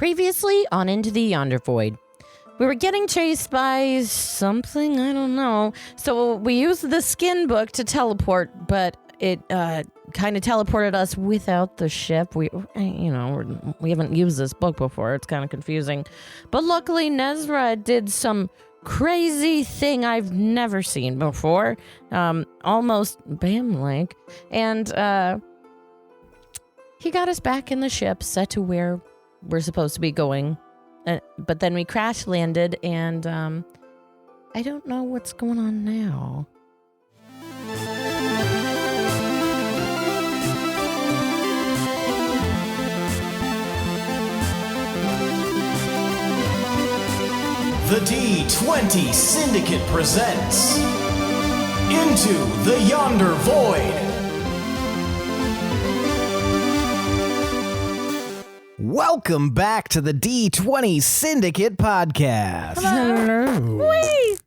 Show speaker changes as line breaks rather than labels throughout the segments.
Previously on Into the Yonder Void. We were getting chased by something, I don't know. So we used the skin book to teleport, but it kind of teleported us without the ship. We haven't used this book before. It's kind of confusing. But luckily, Nezrah did some crazy thing I've never seen before. Almost Bam-like. And he got us back in the ship, set to where we're supposed to be going. But then we crash landed, and I don't know what's going on now.
The D20 Syndicate presents Into the Yonder Void. Welcome back to the D20 Syndicate podcast.
Hello. Whee!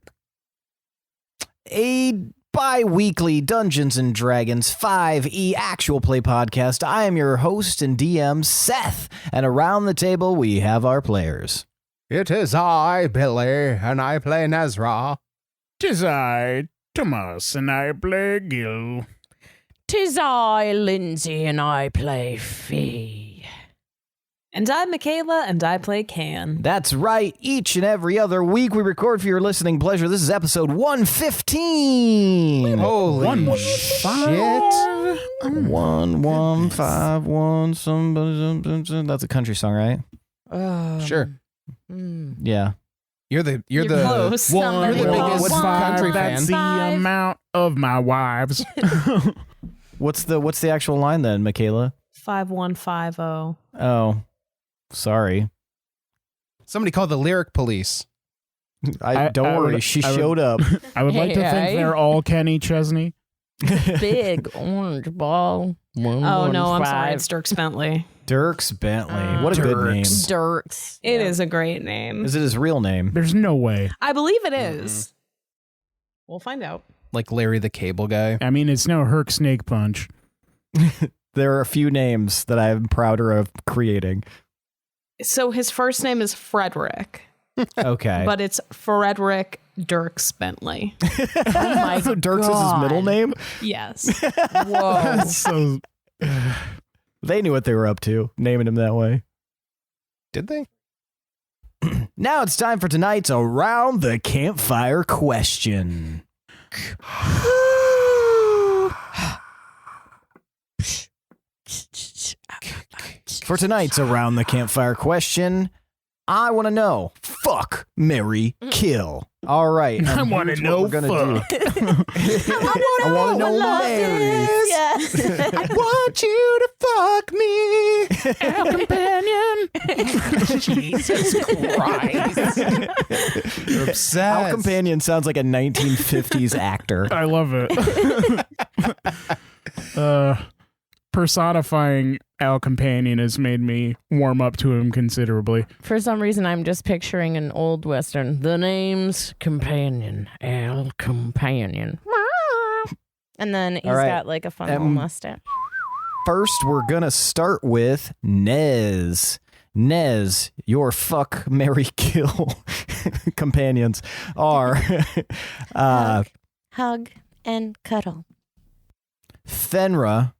A bi-weekly Dungeons & Dragons 5e actual play podcast. I am your host and DM, Seth, and around the table we have our players.
It is I, Billy, and I play Nezrah.
'Tis I, Tomas, and I play Gil.
'Tis I, Lindsey, and I play Fee.
And I'm Michaela, and I play Can.
That's right. Each and every other week we record for your listening pleasure. This is episode 115.
Holy shit.
1151 somebody. That's a country song, right?
Sure.
Yeah.
You're the
close.
You're the biggest country fan.
That's the amount of my wives.
What's the actual line then, Michaela?
5150.
Oh, sorry.
Somebody call the lyric police.
Don't worry. She showed up.
I would like to think they're all Kenny Chesney.
Big orange ball.
Oh, no, I'm sorry. It's Dirks Bentley.
Dirks Bentley. What a good name.
Dirks.
It is a great name.
Is it his real name?
There's no way.
I believe it is. We'll find out.
Like Larry the Cable Guy.
I mean, it's no Herc Snake Punch.
There are a few names that I'm prouder of creating.
So his first name is Frederick.
Okay.
But it's Frederick Dirks Bentley.
Oh my
So Dirks is his middle name?
Yes.
Whoa.
So
They knew what they were up to, naming him that way.
Did they?
Now it's time for tonight's Around the Campfire question. For tonight's Around the Campfire question, I want to know, fuck, marry, kill. All right.
I want to know fuck.
I want to know marry.
Yes.
I want you to fuck me.
Our companion.
Jesus Christ.
You're obsessed.
Al Companion sounds like a 1950s actor.
I love it. Personifying Al Companion has made me warm up to him considerably.
For some reason, I'm just picturing an old Western. The name's Companion. Al Companion. And then he's got like a fun little mustache.
First, we're going to start with Nez. Nez, your fuck, marry, kill companions are
Hug and cuddle.
Fenra,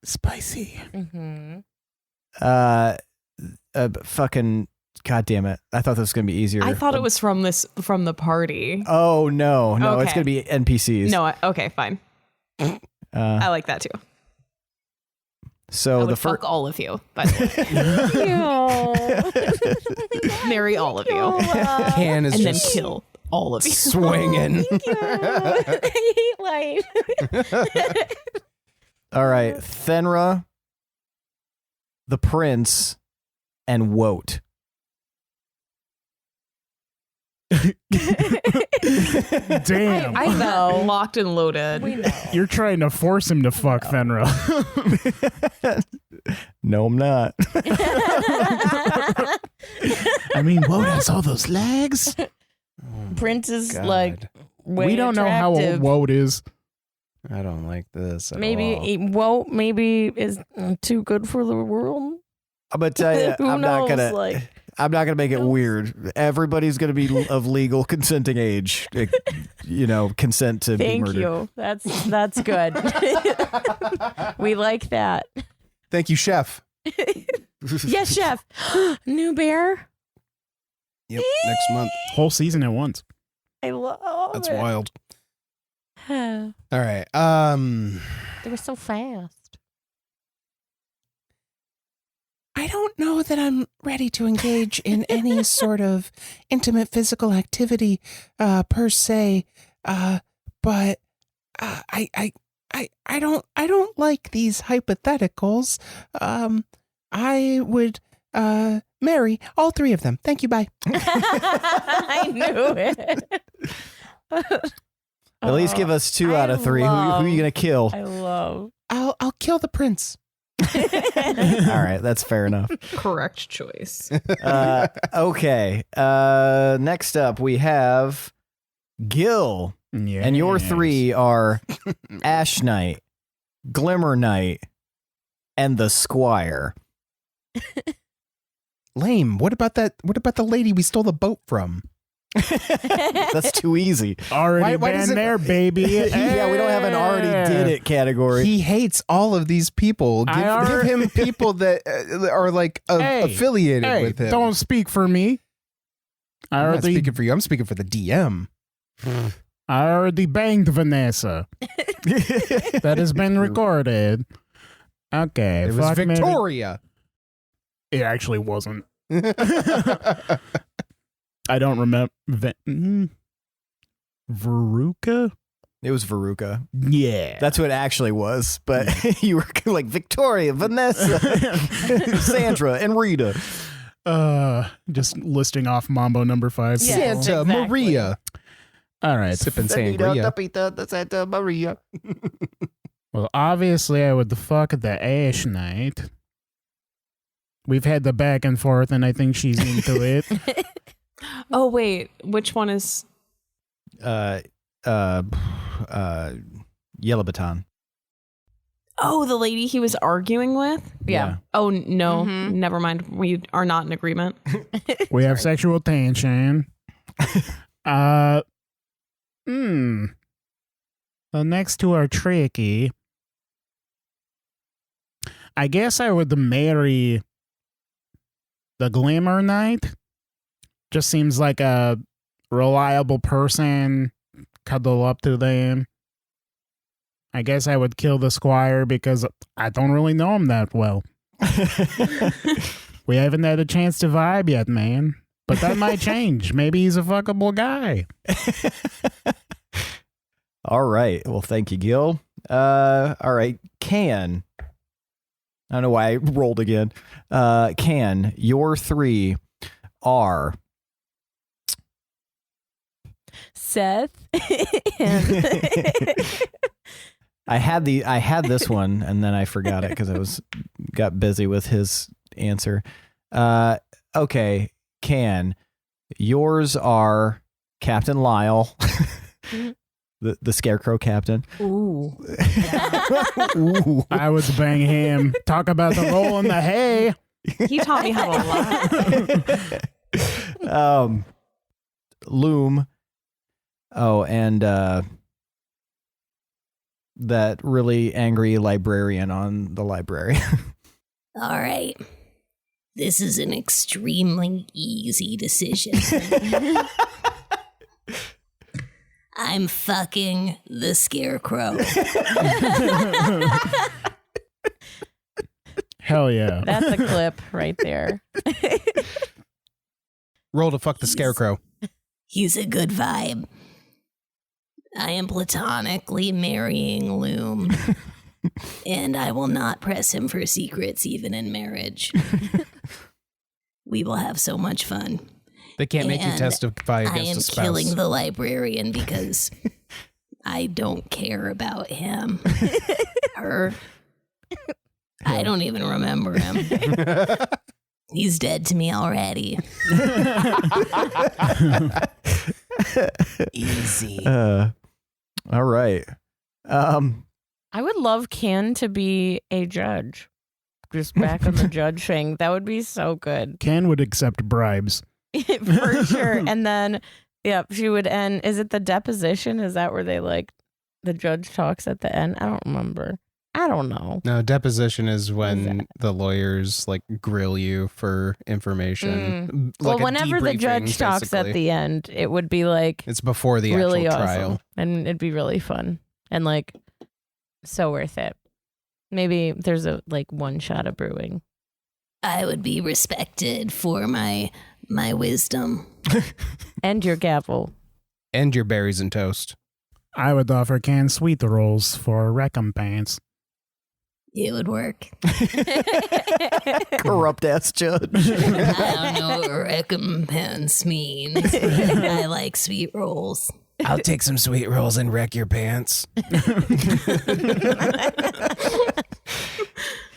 Spicy.
Mm-hmm.
fucking, God damn it. I thought this was going to be easier.
I thought it was from the party.
Oh, no, it's
Okay.
going to be NPCs.
No, okay, fine. I like that too.
So
I
the
would
first,
fuck all of you, by the way. Marry all of you.
Can is
And then
just
kill all of you.
swinging.
I hate life.
all right, Fenra, the prince, and Woat.
Damn.
I know. Locked and loaded.
We know.
You're trying to force him to fuck Fenra.
No, I'm not.
I mean, Woat has all those legs.
Prince is
God.
like way
We don't know how old
attractive.
Woat is.
I don't like this at all.
Maybe is too good for the world.
I'm gonna tell you,
Who
I'm not
knows,
gonna make it weird. Everybody's gonna be of legal consenting age. Consent to be murdered.
Thank you. That's good. We like that.
Thank you, Chef.
Yes, chef. New bear.
Yep, next month.
Whole season at once.
I love
That's
it.
wild.
All
right.
They were so fast.
I don't know that I'm ready to engage in any sort of intimate physical activity, per se. But I don't like these hypotheticals. I would marry all three of them. Thank you. Bye.
I knew it.
At least give us 2 out of 3. Who are you gonna kill?
I love.
I'll kill the prince.
All right, that's fair enough.
Correct choice.
Okay. Next up, we have Gil, and your 3 are Ash Knight, Glimmer Knight, and the Squire.
Lame. What about that? What about the lady we stole the boat from?
That's too easy.
Already
Why
been
does it-
there, baby.
Yeah, we don't have an already did it category.
He hates all of these people. Give him people that are like affiliated with him.
Don't speak for me.
I'm not speaking for you. I'm speaking for the DM.
I already banged Vanessa. That has been recorded. Okay.
It was
fuck me.
Victoria.
It actually wasn't. I don't remember. Veruca?
It was Veruca.
Yeah.
That's what it actually was. But you were like Victoria, Vanessa, Sandra, and Rita.
Just listing off Mambo number 5.
Yeah.
Santa
exactly.
Maria.
All right.
Sipping sangria.
Santa Maria.
Well, obviously, I would fuck the Ash Knight. We've had the back and forth, and I think she's into it.
Oh, wait. Which one is...
Yellow Baton.
Oh, the lady he was arguing with?
Yeah.
Oh, no.
Mhm.
Never mind. We are not in agreement.
We have sexual tension. The next 2 are tricky. I guess I would marry the Glimmer Knight. Just seems like a reliable person. Cuddle up to them. I guess I would kill the Squire because I don't really know him that well. We haven't had a chance to vibe yet, man. But that might change. Maybe he's a fuckable guy.
All right. Well, thank you, Gil. All right. Can. I don't know why I rolled again. Can. Your 3 are
Seth.
I had this one and then I forgot it because I got busy with his answer. Okay, Can. Yours are Captain Lyle, the Scarecrow Captain.
Ooh.
Ooh.
I would bang him. Talk about the roll in the hay.
He taught me how to lie.
Loom. Oh, and that really angry librarian on the library.
All right. This is an extremely easy decision. I'm fucking the Scarecrow.
Hell yeah.
That's a clip right there.
Roll to fuck the Scarecrow.
He's a good vibe. I am platonically marrying Loom, and I will not press him for secrets even in marriage. We will have so much fun.
They can't make you
And
testify
I
against
am
a spouse.
killing the librarian because I don't care about him. Her. I don't even remember him. He's dead to me already. Easy.
All right.
I would love Ken to be a judge. just back on the judge thing. That would be so good.
Ken would accept bribes.
For sure. And then, she would end. Is it the deposition? Is that where they the judge talks at the end? I don't remember. I don't know.
No, deposition is when the lawyers grill you for information.
Well, whenever the judge talks at the end, it would be
it's before the
really
actual
awesome.
trial.
And it'd be really fun and so worth it. Maybe there's a one shot of brewing.
I would be respected for my wisdom.
And your gavel.
And your berries and toast.
I would offer Ken sweet rolls for recompense.
It would work.
Corrupt ass judge.
I don't know what recompense means. I like sweet rolls.
I'll take some sweet rolls and wreck your pants.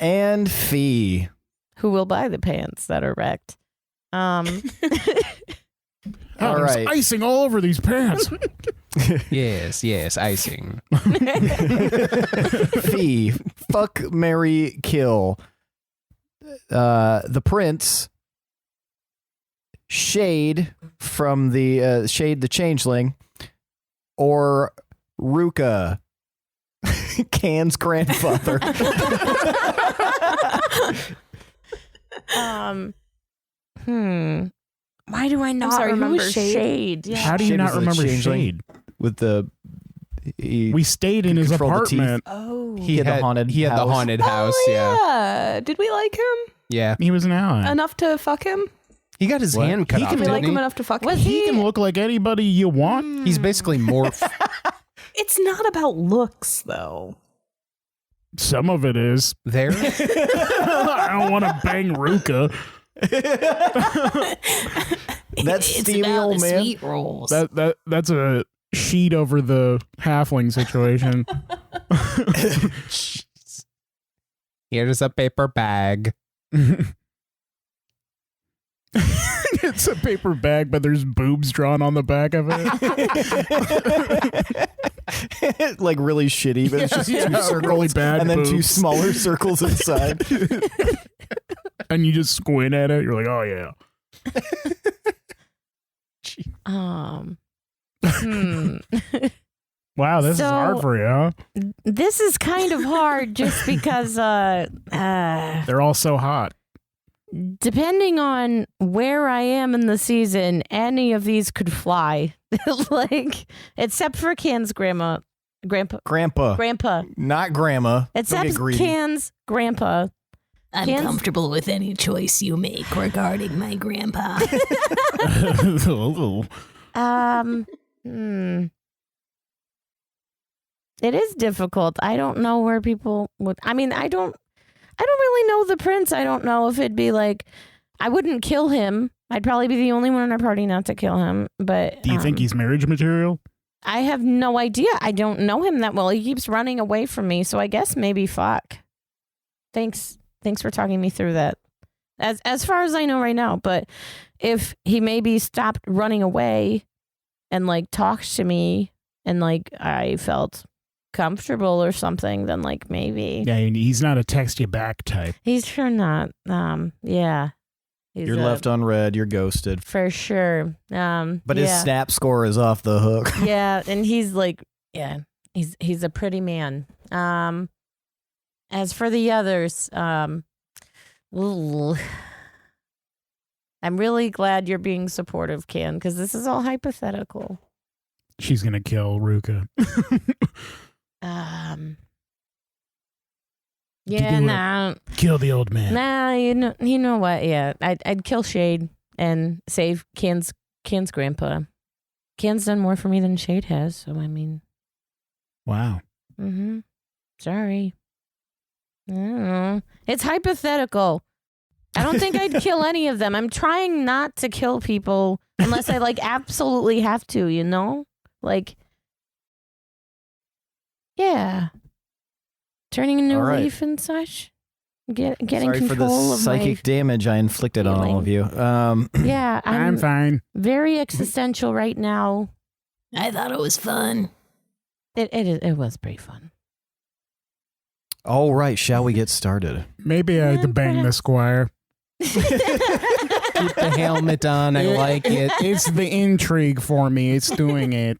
And fee.
Who will buy the pants that are wrecked?
All
There's
right.
icing all over these pants.
Yes, icing.
Fee. Fuck, marry, kill. The prince. Shade from the Shade the Changeling. Or Ruka. Can's grandfather.
Why do I not remember Shade? Yeah.
How do you
Shade
not
was a
remember
changeling.
Shade?
With the
We stayed in his
control the teeth.
apartment.
Oh.
He had the haunted
He had the
house.
haunted house. Yeah.
Did we like him
Yeah.
He was an ally.
enough to fuck him?
He got his
What?
hand cut
He
off.
can
Did we like
Didn't
him
he?
enough to fuck him?
Was
He can look like anybody you want.
He's basically morph.
It's not about looks, though.
Some of it is.
There.
I don't want to bang Ruka.
That's
It's
steamy
about
old
the
man.
sweet rolls.
That's a sheet over the halfling situation.
Here's a paper bag.
It's a paper bag, but there's boobs drawn on the back of it.
Like really shitty, but it's just two circles
really bad
and then two
boobs.
smaller circles inside.
And you just squint at it. You're like, oh yeah. Wow, this is
So-
hard for you, huh?
This is kind of hard just because
They're all so hot.
depending on where I am in the season, any of these could fly. Except for Can's grandpa.
Grandpa, not grandma. Don't
Except
get greedy.
Can's grandpa.
I'm
Can't-
comfortable with any choice you make regarding my grandpa.
It is difficult. I don't know where people would. I mean, I don't really know the prince. I don't know if it'd be like, I wouldn't kill him. I'd probably be the only one in our party not to kill him. But
Do you think he's marriage material?
I have no idea. I don't know him that well. He keeps running away from me. So I guess maybe fuck. Thanks for talking me through that. As far as I know right now. But if he maybe stopped running away and like talks to me and like I felt comfortable or something, then like maybe.
Yeah, he's not a text you back type.
He's sure not. Yeah. He's
You're left unread. You're ghosted.
for sure.
But his
yeah.
snap score is off the hook.
Yeah, and he's like, yeah, he's a pretty man. As for the others, ooh, I'm really glad you're being supportive, Can, because this is all hypothetical.
She's gonna kill Ruka.
Yeah,
do it.
nah,
Kill the old man.
you know what? Yeah, I'd kill Shade and save Can's grandpa. Can's done more for me than Shade has, so I mean,
Wow.
sorry. I don't know. It's hypothetical. I don't think I'd kill any of them. I'm trying not to kill people unless I like absolutely have to, you know? Like, yeah. Turning a new
All right.
leaf and such. Getting
Sorry for the
control of
psychic damage I inflicted on all of you.
Yeah,
I'm
I'm
fine.
very existential right now.
I thought it was fun.
It was pretty fun.
All right, shall we get started?
Maybe I had to bang the squire.
Keep the helmet on. I like it.
It's the intrigue for me. It's doing it.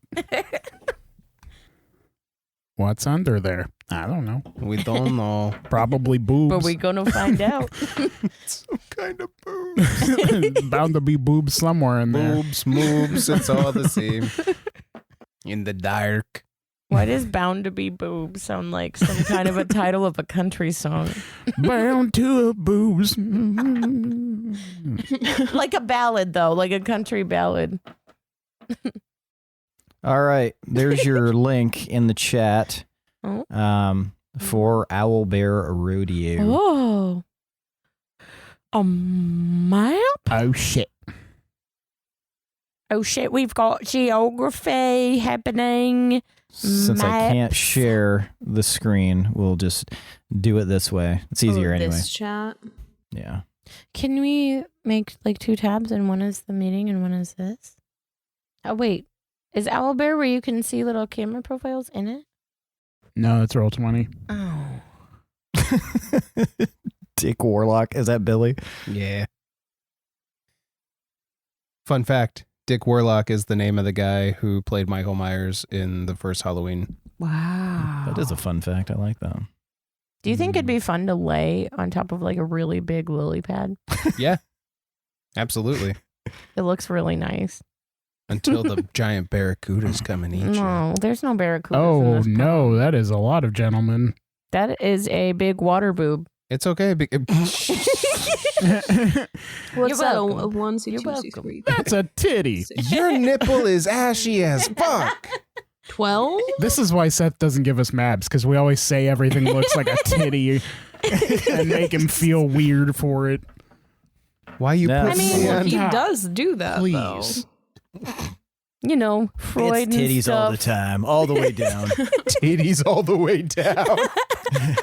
What's under there? I don't know.
We don't know.
Probably boobs.
But we're going to find out.
Some kind of boobs.
Bound to be boobs somewhere in there.
Boobs, moves, it's all the same. In the dark.
Why does Bound to Be Boobs sound like some kind of a title of a country song?
Bound to a boobs.
Like a ballad, though, like a country ballad.
All right, there's your link in the chat for Owl Bear Rodeo.
Oh. A map?
Oh, shit.
Oh, shit, we've got geography happening.
Since I can't
Maps.
share the screen, we'll just do it this way. It's easier anyway.
This chat.
Yeah.
Can we make like 2 tabs and one is the meeting and one is this? Oh, wait. Is Owlbear where you can see little camera profiles in it?
No, it's Roll20.
Oh.
Dick Warlock. Is that Billy?
Yeah. Fun fact. Dick Warlock is the name of the guy who played Michael Myers in the first Halloween.
Wow.
That is a fun fact. I like that.
Do you think it'd be fun to lay on top of like a really big lily pad?
Yeah. Absolutely.
It looks really nice.
Until the giant barracudas come and eat you.
No, there's no barracudas.
Oh,
in this
no,
pond.
that is a lot of gentlemen.
That is a big water boob.
It's okay.
What's that? A
welcome.
1, 2,
You're
3,
welcome.
4,
That's a titty.
Your nipple is ashy as fuck.
12?
This is why Seth doesn't give us maps, because we always say everything looks like a titty and make him feel weird for it.
Why you
No.
put
I mean,
sand?
he does do that,
Please.
You know, Freud
it's titties
and
all the
stuff.
time, all the way down.
Titties all the way down.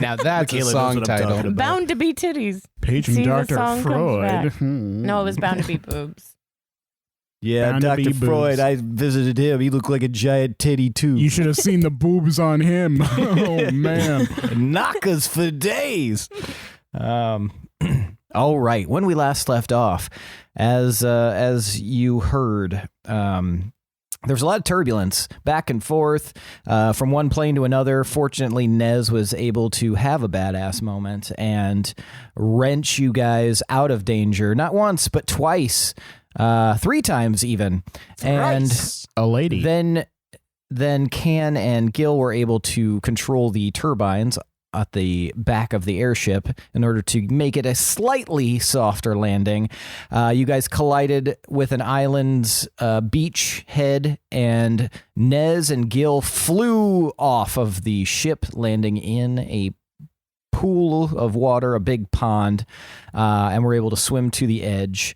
Now that's
Michaela knows
a song
what I'm talking
title.
about.
Bound to be titties.
Paging
See, the
Dr.
song comes
Freud.
back. No, it was bound to be boobs.
Yeah,
Bound to
Dr.
be
Freud,
boobs.
I visited him. He looked like a giant titty, too.
You should have seen the boobs on him. Oh, man.
Knock us for days. All right. When we last left off, as you heard, there's a lot of turbulence back and forth from one plane to another. Fortunately, Nez was able to have a badass moment and wrench you guys out of danger. Not once, but twice. 3 times even. And
A lady.
then Can and Gil were able to control the turbines at the back of the airship in order to make it a slightly softer landing. You guys collided with an island's beach head, and Nez and Gil flew off of the ship, landing in a pool of water, a big pond, and were able to swim to the edge.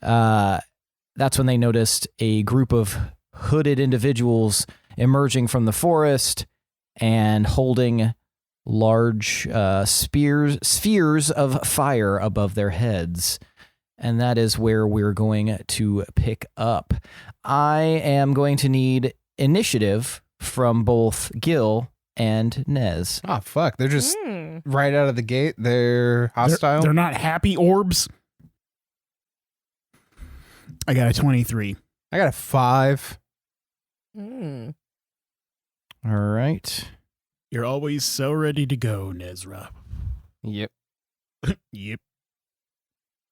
That's when they noticed a group of hooded individuals emerging from the forest and holding large spheres of fire above their heads. And that is where we're going to pick up. I am going to need initiative from both Gil and Nez.
Oh, fuck. They're just right out of the gate. They're hostile.
They're not happy orbs. I got a 23.
I got a 5.
All right.
You're always so ready to go, Nezrah.
Yep.
Yep.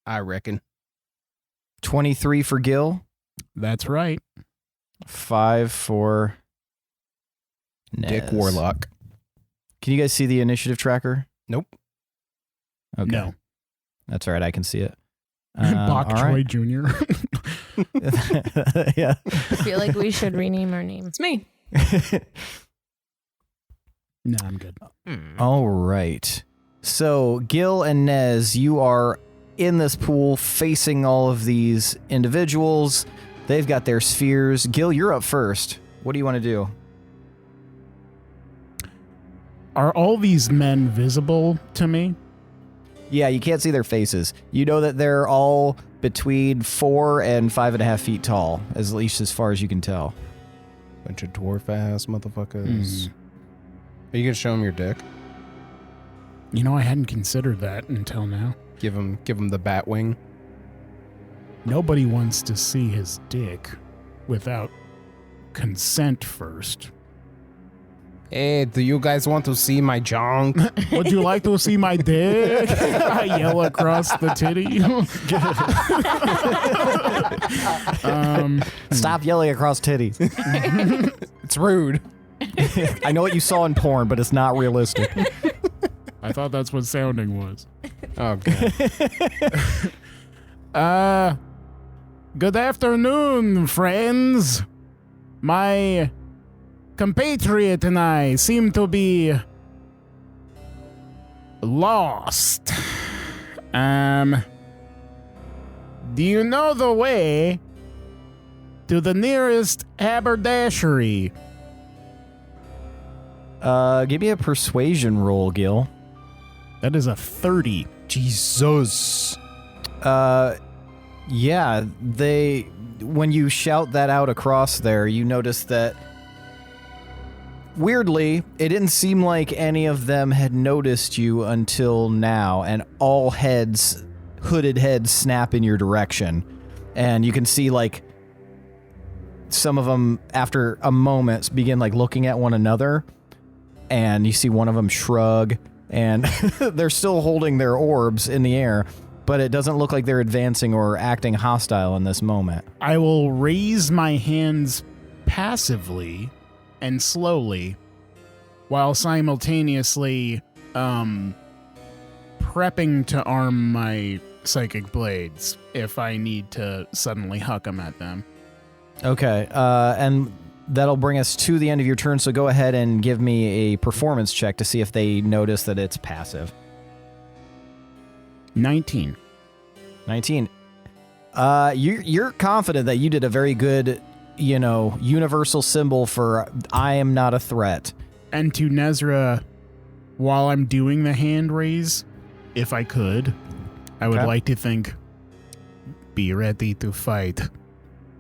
I reckon.
23 for Gil.
That's right.
5 for Nez.
Dick Warlock.
Can you guys see the initiative tracker?
Nope.
Okay.
No.
That's all right. I can see it.
Bok
all
Troy
right.
Jr.
Yeah.
I feel like we should rename our name.
It's me.
No, I'm good.
All right. So, Gil and Nez, you are in this pool facing all of these individuals. They've got their spheres. Gil, you're up first. What do you want to do?
Are all these men visible to me?
Yeah, you can't see their faces. You know that they're all between 4 and 5.5 feet tall, at least as far as you can tell.
Bunch of dwarf ass motherfuckers. Are you gonna show them your dick?
You know, I hadn't considered that until now.
Give him the bat wing.
Nobody wants to see his dick without consent first.
Hey, do you guys want to see my junk?
Would you like to see my dick? I yell across the titty.
Stop yelling across titties.
It's rude.
I know what you saw in porn, but it's not realistic.
I thought that's what sounding was.
Oh, God.
Good afternoon, friends. My compatriot and I seem to be lost. Do you know the way to the nearest haberdashery?
Give me a persuasion roll, Gil.
That is a 30.
Jesus.
Yeah, when you shout that out across there, you notice that weirdly, it didn't seem like any of them had noticed you until now, and all hooded heads snap in your direction. And you can see, like, some of them, after a moment, begin, like, looking at one another, and you see one of them shrug, and they're still holding their orbs in the air, but it doesn't look like they're advancing or acting hostile in this moment.
I will raise my hands passively and slowly, while simultaneously prepping to arm my psychic blades if I need to suddenly huck them at them.
Okay, and that'll bring us to the end of your turn, so go ahead and give me a performance check to see if they notice that it's passive.
19.
19. You're confident that you did a very good, universal symbol for I am not a threat.
And to Nezrah, while I'm doing the hand raise, if I could, I would like to think, be ready to fight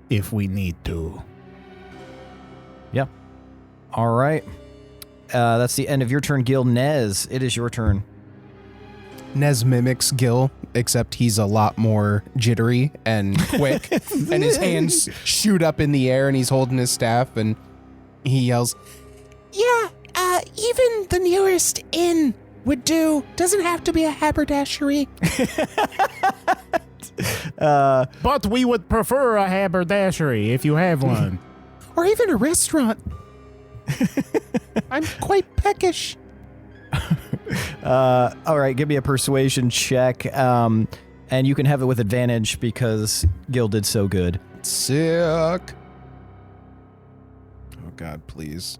if we need to.
Yep. All right. That's the end of your turn, Gil. Nez, it is your turn.
Nez mimics Gil, except he's a lot more jittery and quick, and his hands shoot up in the air, and he's holding his staff, and he yells,
Yeah, even the nearest inn would do. Doesn't have to be a haberdashery.
But we would prefer a haberdashery if you have one.
Or even a restaurant. I'm quite peckish.
All right, give me a persuasion check, and you can have it with advantage because Gil did so good.
sick. Oh, God, please.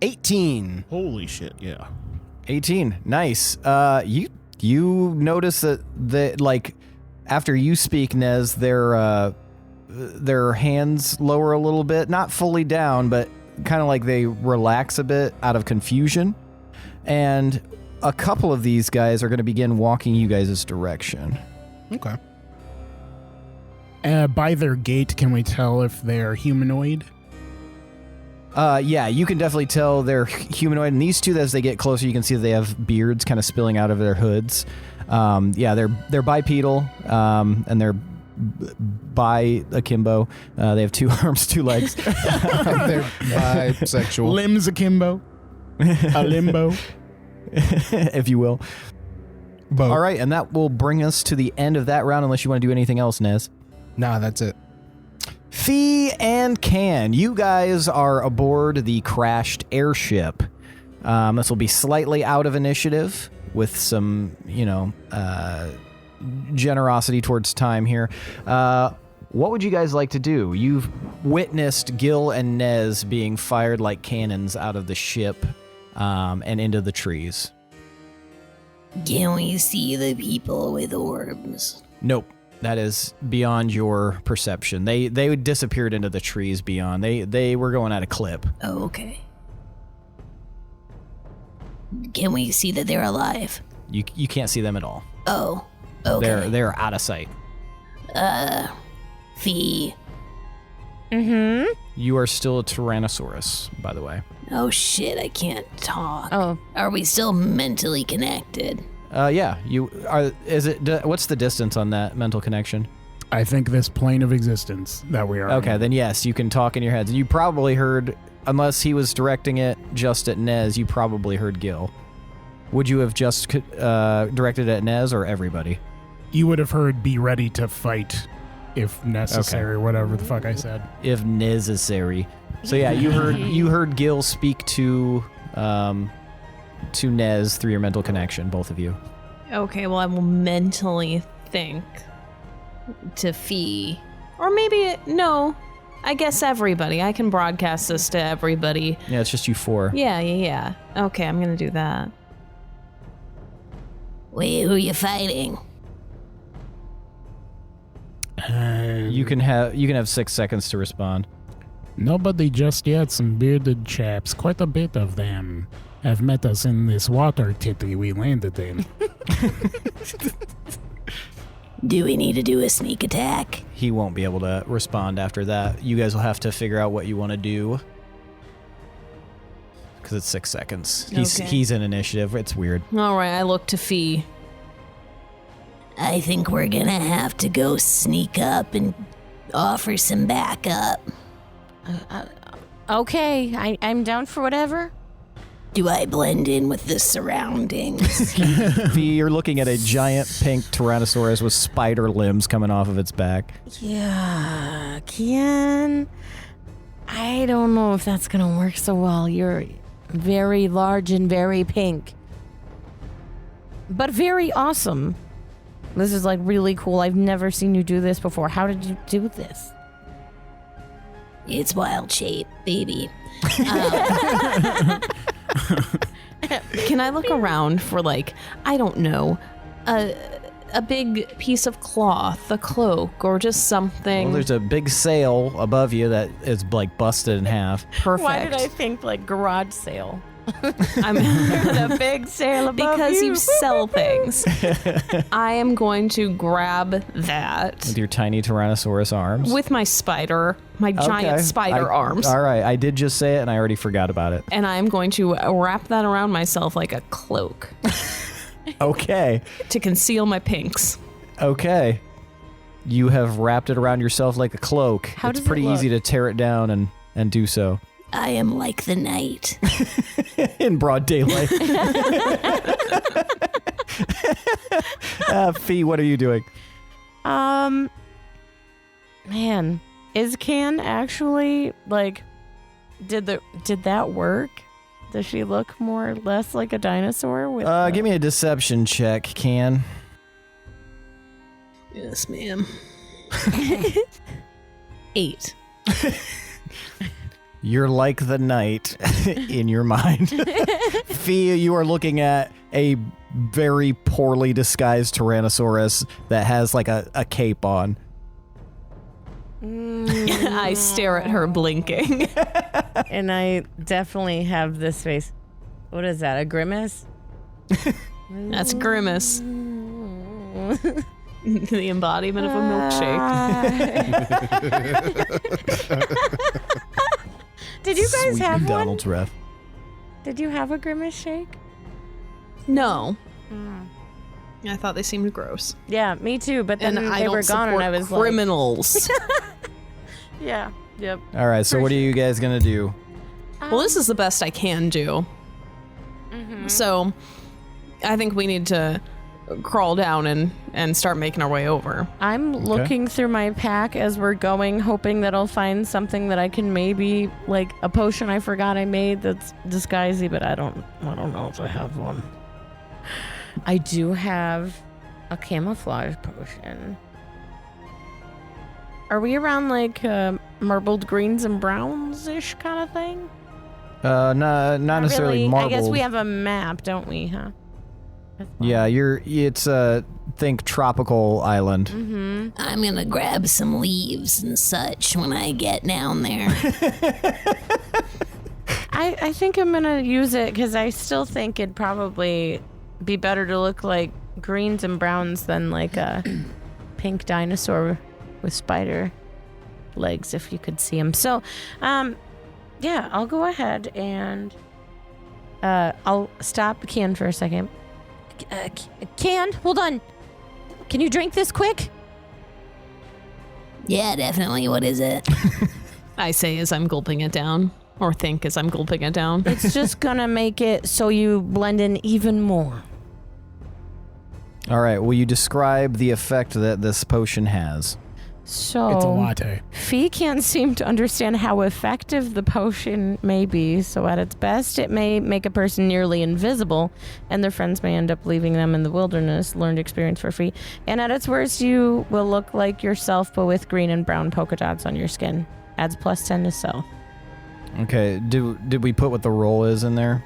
18.
Holy shit, yeah.
18, nice. You notice that like after you speak, Nez, their hands lower a little bit, not fully down, but kind of like they relax a bit out of confusion, and a couple of these guys are going to begin walking you guys' direction.
Okay.
By their gait, can we tell if they're humanoid?
Yeah, you can definitely tell they're humanoid, and these two, as they get closer, you can see that they have beards kind of spilling out of their hoods. Yeah, they're bipedal, and they're bi-akimbo. They have 2 arms, 2 legs.
They're bisexual.
Limbs akimbo. A limbo.
If you will.
Both.
All right, and that will bring us to the end of that round, unless you want to do anything else, Nez.
Nah, that's it.
Fee and Can, you guys are aboard the crashed airship. This will be slightly out of initiative with some, generosity towards time here. What would you guys like to do? You've witnessed Gil and Nez being fired like cannons out of the ship and into the trees.
Can we see the people with orbs?
Nope. That is beyond your perception. They disappeared into the trees beyond. They were going at a clip.
Oh, okay. Can we see that they're alive?
You can't see them at all.
Oh, okay.
They're out of sight.
Fee,
Mm-hmm.
You are still a Tyrannosaurus, by the way.
Oh shit, I can't talk.
Oh.
Are we still mentally connected?
Yeah, you are. What's the distance on that mental connection?
I think this plane of existence that we are
Okay,
in.
then yes, you can talk in your heads. You probably heard, unless he was directing it just at Nez, you probably heard Gil. Would you have just directed it at Nez or everybody?
You would have heard "be ready to fight" if necessary, whatever the fuck I said.
If necessary. So yeah, you heard Gil speak to Nez through your mental connection, both of you.
Okay, well, I will mentally think to Fee. Or maybe, no, I guess everybody. I can broadcast this to everybody.
Yeah, it's just you four.
Yeah. Okay, I'm going to do that.
Wait, who are you fighting?
You can have 6 seconds to respond.
Nobody just yet. Some bearded chaps, quite a bit of them, have met us in this water titty we landed in.
Do we need to do a sneak attack?
He won't be able to respond after that. You guys will have to figure out what you want to do. Because it's 6 seconds. He's in initiative. It's weird.
All right, I look to Fee.
I think we're gonna have to go sneak up and offer some backup.
Okay, I'm down for whatever.
Do I blend in with the surroundings?
You're looking at a giant pink Tyrannosaurus with spider limbs coming off of its back.
Yeah, Kian. I don't know if that's gonna work so well. You're very large and very pink. But very awesome. This is like really cool. I've never seen you do this before. How did you do this?
It's wild shape, baby.
Can I look around for, like, I don't know, a big piece of cloth, a cloak, or just something?
Well, there's a big sail above you that is like busted in half.
Perfect.
Why did I think like garage sale?
I'm
A big sail above
because
you.
you sell things. I am going to grab that
With your tiny Tyrannosaurus arms.
with my giant spider arms.
All right, I did just say it and I already forgot about it.
And I'm going to wrap that around myself like a cloak
Okay.
to conceal my pinks.
Okay. You have wrapped it around yourself like a cloak.
How
it's
does it
pretty
look?
easy to tear it down and do so.
I am like the night.
In broad daylight. Fee, what are you doing?
Man, is Can actually like did that work? Does she look more or less like a dinosaur with
Give me a deception check, Can.
Yes, ma'am. 8.
You're like the night in your mind. Fee, you are looking at a very poorly disguised Tyrannosaurus that has like a cape on.
I stare at her blinking.
and I definitely have this face. What is that? A grimace?
That's Grimace. The embodiment of a milkshake.
Did you guys
Sweet
have
McDonald's
one?
ref.
Did you have a grimace shake?
No. I thought they seemed gross.
Yeah, me too. But then
And I
they
don't
were gone, and I was
support criminals.
like, yeah, yep.
All right, so what are you guys going to do?
Well, this is the best I can do. So I think we need to crawl down and start making our way over.
I'm looking through my pack as we're going, hoping that I'll find something that I can maybe, like a potion I forgot I made that's disguisey, but I don't know if I have one. I do have a camouflage potion. Are we around like marbled greens and browns-ish kind of thing?
Not necessarily
really.
marbled.
I guess we have a map, don't we, huh?
Yeah, it's think tropical island.
Mm-hmm.
I'm gonna grab some leaves and such when I get down there.
I think I'm gonna use it because I still think it'd probably be better to look like greens and browns than like a pink dinosaur with spider. legs if you could see him. So, yeah, I'll go ahead and I'll stop Can for a second. Can, hold on. Can you drink this quick?
Yeah, definitely. What is it?
I say as I'm gulping it down, or think as I'm gulping it down.
It's just gonna make it so you blend in even more.
All right, will you describe the effect that this potion has?
So
It's a latte.
Fee can't seem to understand how effective the potion may be, so at its best it may make a person nearly invisible, and their friends may end up leaving them in the wilderness. Learned experience for free. And at its worst, you will look like yourself, but with green and brown polka dots on your skin. Adds +10 to stealth.
Okay, did we put what the roll is in there?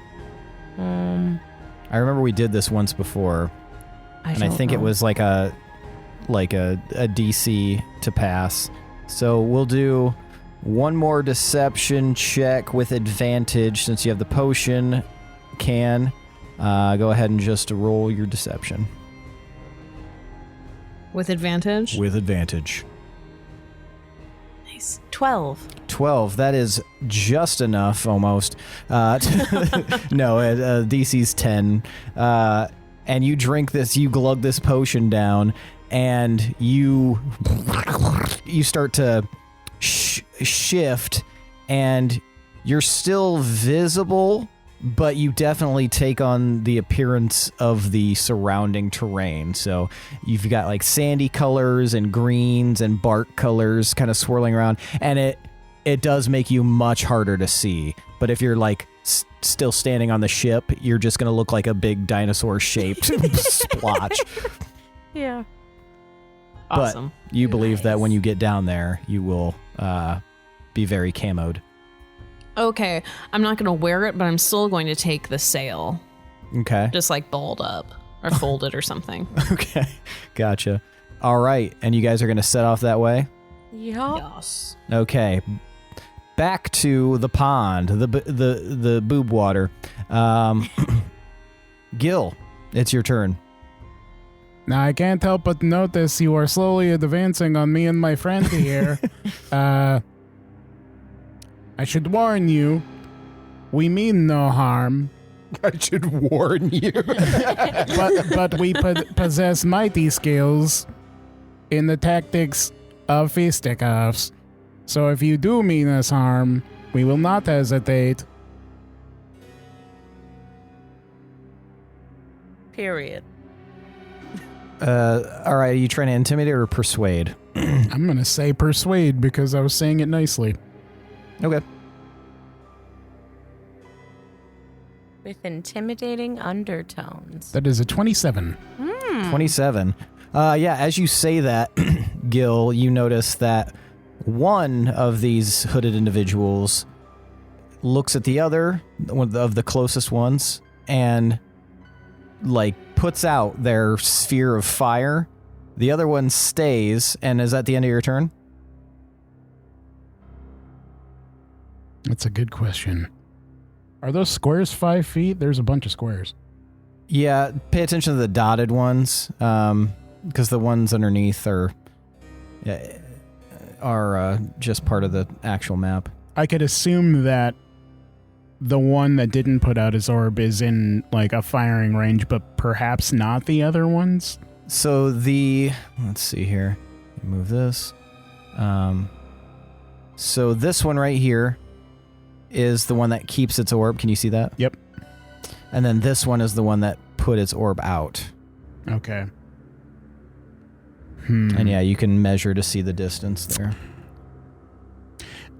I remember we did this once before, and I think it was like a DC to pass. So we'll do one more deception check with advantage since you have the potion. Can go ahead and just roll your deception.
With advantage?
With advantage.
Nice. 12.
12. That is just enough, almost. No, DC's 10. And you drink this, you glug this potion down, and you start to shift, and you're still visible, but you definitely take on the appearance of the surrounding terrain. So you've got like sandy colors and greens and bark colors kind of swirling around, and it does make you much harder to see. But if you're like still standing on the ship, you're just going to look like a big dinosaur-shaped splotch.
Yeah.
Awesome.
But you believe that when you get down there, you will be very camoed.
Okay, I'm not going to wear it, but I'm still going to take the sail.
Okay.
Just like balled up or folded or something.
Okay. Gotcha. All right. And you guys are going to set off that way?
Yeah.
Yes.
Okay. Back to the pond, the boob water. Gil, it's your turn.
Now, I can't help but notice you are slowly advancing on me and my friend here. I should warn you, we mean no harm.
I should warn you.
but we possess mighty skills in the tactics of fisticuffs. So if you do mean us harm, we will not hesitate.
Period.
All right. Are you trying to intimidate or persuade?
I'm going to say persuade because I was saying it nicely.
Okay.
With intimidating undertones.
That is a 27.
27. Yeah, as you say that, Gil, you notice that one of these hooded individuals looks at the other, one of the closest ones, and like puts out their sphere of fire. The other one stays, and is that the end of your turn?
That's a good question. Are those squares 5 feet? There's a bunch of squares.
Yeah, pay attention to the dotted ones, because the ones underneath are just part of the actual map.
I could assume that the one that didn't put out his orb is in like a firing range, but perhaps not the other ones.
So let's see here. Move this. So this one right here is the one that keeps its orb. Can you see that?
Yep.
And then this one is the one that put its orb out.
Okay.
And yeah, you can measure to see the distance there.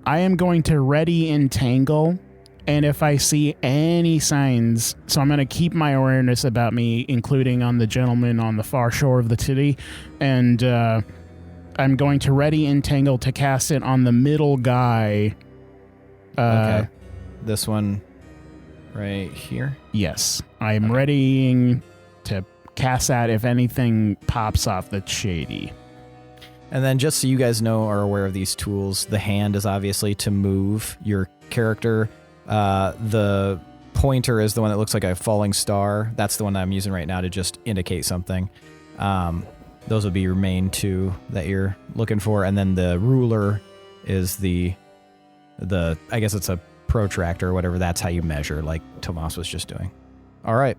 I am going to ready entangle, and if I see any signs, so I'm going to keep my awareness about me, including on the gentleman on the far shore of the city, and I'm going to ready entangle to cast it on the middle guy.
Okay. This one right here?
Yes. I'm readying to cast that if anything pops off that's shady.
And then just so you guys know, are aware of these tools, the hand is obviously to move your character. The pointer is the one that looks like a falling star. That's the one that I'm using right now to just indicate something. Those would be your main two that you're looking for. And then the ruler is the I guess it's a protractor or whatever. That's how you measure, like Tomas was just doing. All right.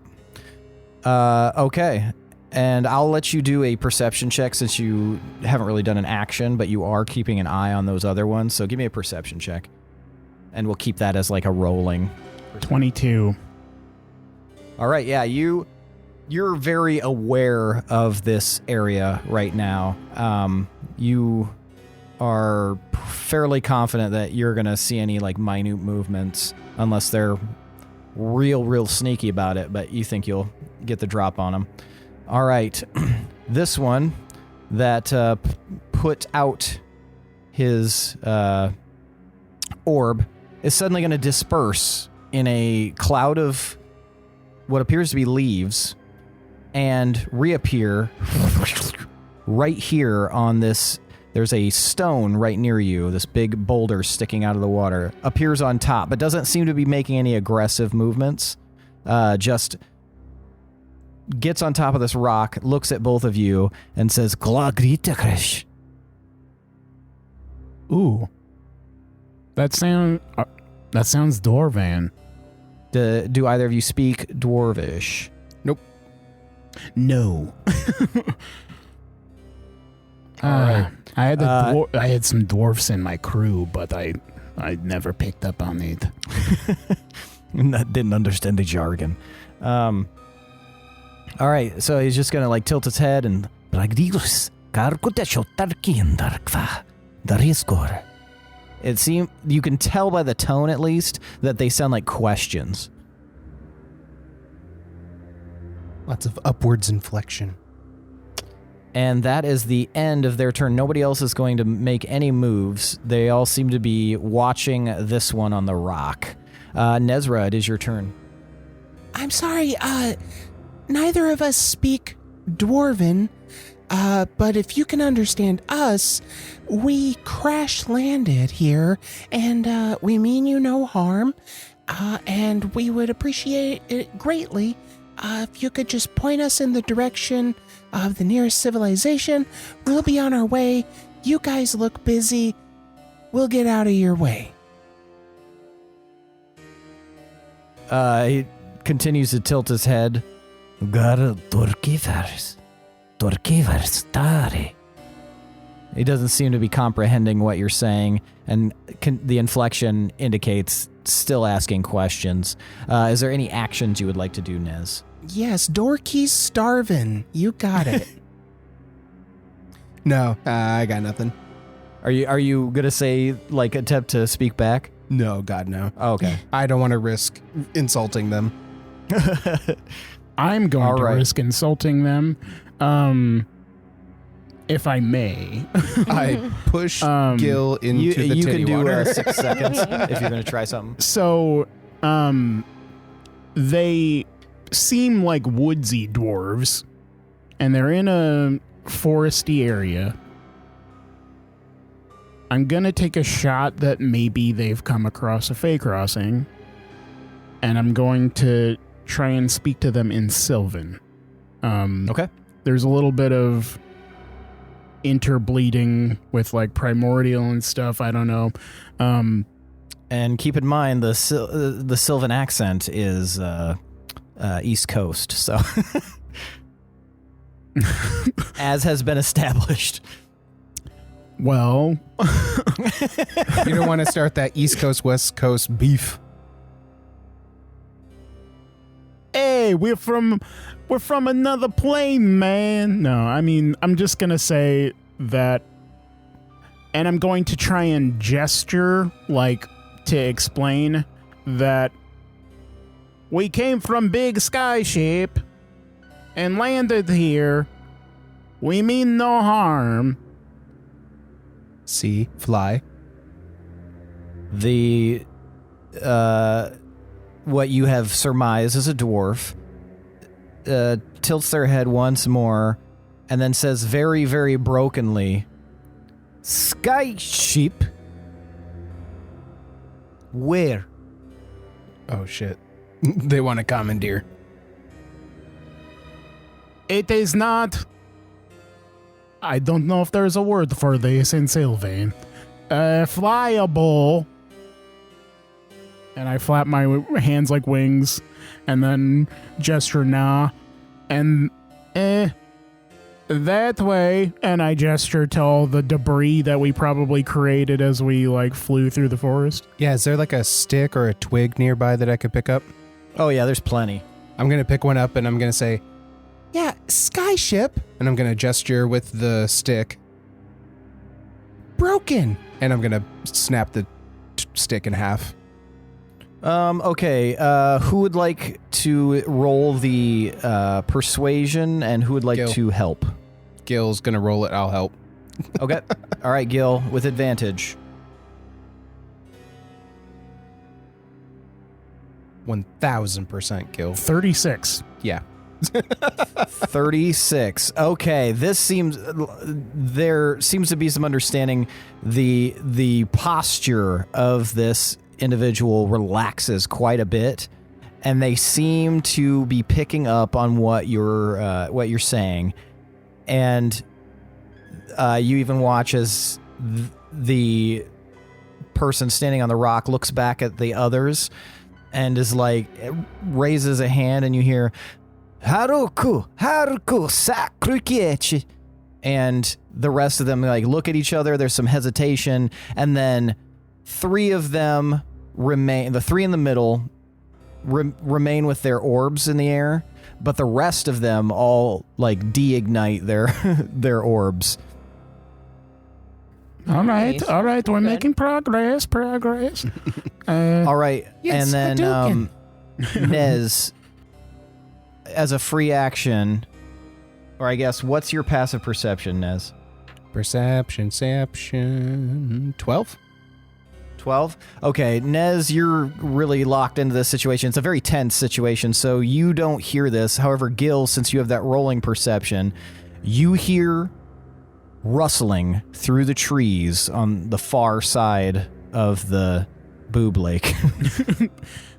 Okay. And I'll let you do a perception check since you haven't really done an action, but you are keeping an eye on those other ones. So give me a perception check. And we'll keep that as like a rolling.
22.
All right. Yeah, you're very aware of this area right now. You are fairly confident that you're going to see any like minute movements unless they're real sneaky about it, but you think you'll get the drop on them. All right. This one that put out his orb is suddenly going to disperse in a cloud of what appears to be leaves and reappear right here on this. There's a stone right near you, this big boulder sticking out of the water, appears on top, but doesn't seem to be making any aggressive movements. Just gets on top of this rock, looks at both of you, and says, "Glagritakresh."
Ooh. That sounds Dwarven.
Do either of you speak Dwarvish?
No.
Alright.
I had some dwarfs in my crew, but I never picked up on it.
Didn't understand the jargon. All right, so he's just gonna like tilt his head and it seems you can tell by the tone at least that they sound like questions.
Lots of upwards inflection.
And that is the end of their turn. Nobody else is going to make any moves. They all seem to be watching this one on the rock. Nezrah, it is your turn.
I'm sorry, neither of us speak Dwarven, but if you can understand us, we crash landed here, and we mean you no harm, and we would appreciate it greatly if you could just point us in the direction of the nearest civilization. We'll be on our way. You guys look busy. We'll get out of your way.
He continues to tilt his head. He doesn't seem to be comprehending what you're saying, and the inflection indicates still asking questions. Is there any actions you would like to do, Nez?
Yes, Dorky's starving. You got it.
No, I got nothing.
Are you gonna say like attempt to speak back?
No, God, no.
Oh, okay.
I don't want to risk insulting them.
I'm going to
right.
risk insulting them, if I may.
I push Gil into the
you
titty
can do
water.
6 seconds if you're gonna try something.
So, they seem like woodsy dwarves, and they're in a foresty area. I'm gonna take a shot that maybe they've come across a Fey crossing, and I'm going to try and speak to them in Sylvan.
Okay.
There's a little bit of interbleeding with like primordial and stuff. I don't know.
And keep in mind the Sylvan accent is East Coast, so as has been established.
Well,
You don't want to start that East Coast, West Coast beef.
hey, we're from another plane, man. No, I mean, I'm just gonna say that, and I'm going to try and gesture, like, to explain that we came from big sky ship and landed here. We mean no harm.
See, fly.
The what you have surmised as a dwarf tilts their head once more and then says very, very brokenly, "Sky ship? Where?"
Oh, shit. They want to commandeer.
It is not. I don't know if there's a word for this in Sylvan. flyable. And I flap my hands like wings and then gesture nah. And that way. And I gesture to all the debris that we probably created as we like flew through the forest.
Yeah, is there like a stick or a twig nearby that I could pick up?
Oh, yeah, there's plenty.
I'm going to pick one up and I'm going to say, yeah, skyship. And I'm going to gesture with the stick. Broken. And I'm going to snap the stick in half.
Okay, who would like to roll the persuasion and who would like
Gil.
to help?
Gil's going to roll it. I'll help.
Okay. All right, Gil, with advantage.
1000% Gil.
36.
Yeah.
36. Okay, there seems to be some understanding. The posture of this individual relaxes quite a bit, and they seem to be picking up on what you're saying. And you even watch as the person standing on the rock looks back at the others and is like, raises a hand, and you hear, Haruku, Sakrukichi. And the rest of them like look at each other. There's some hesitation, and then three of them remain. The three in the middle remain with their orbs in the air, but the rest of them all like de-ignite their orbs.
All right, we're making progress.
All right,
Yes,
and then Nez, as a free action, or I guess, what's your passive perception, Nez?
Perception. 12?
12? Okay, Nez, you're really locked into this situation. It's a very tense situation, so you don't hear this. However, Gil, since you have that rolling perception, you hear rustling through the trees on the far side of the Boob Lake.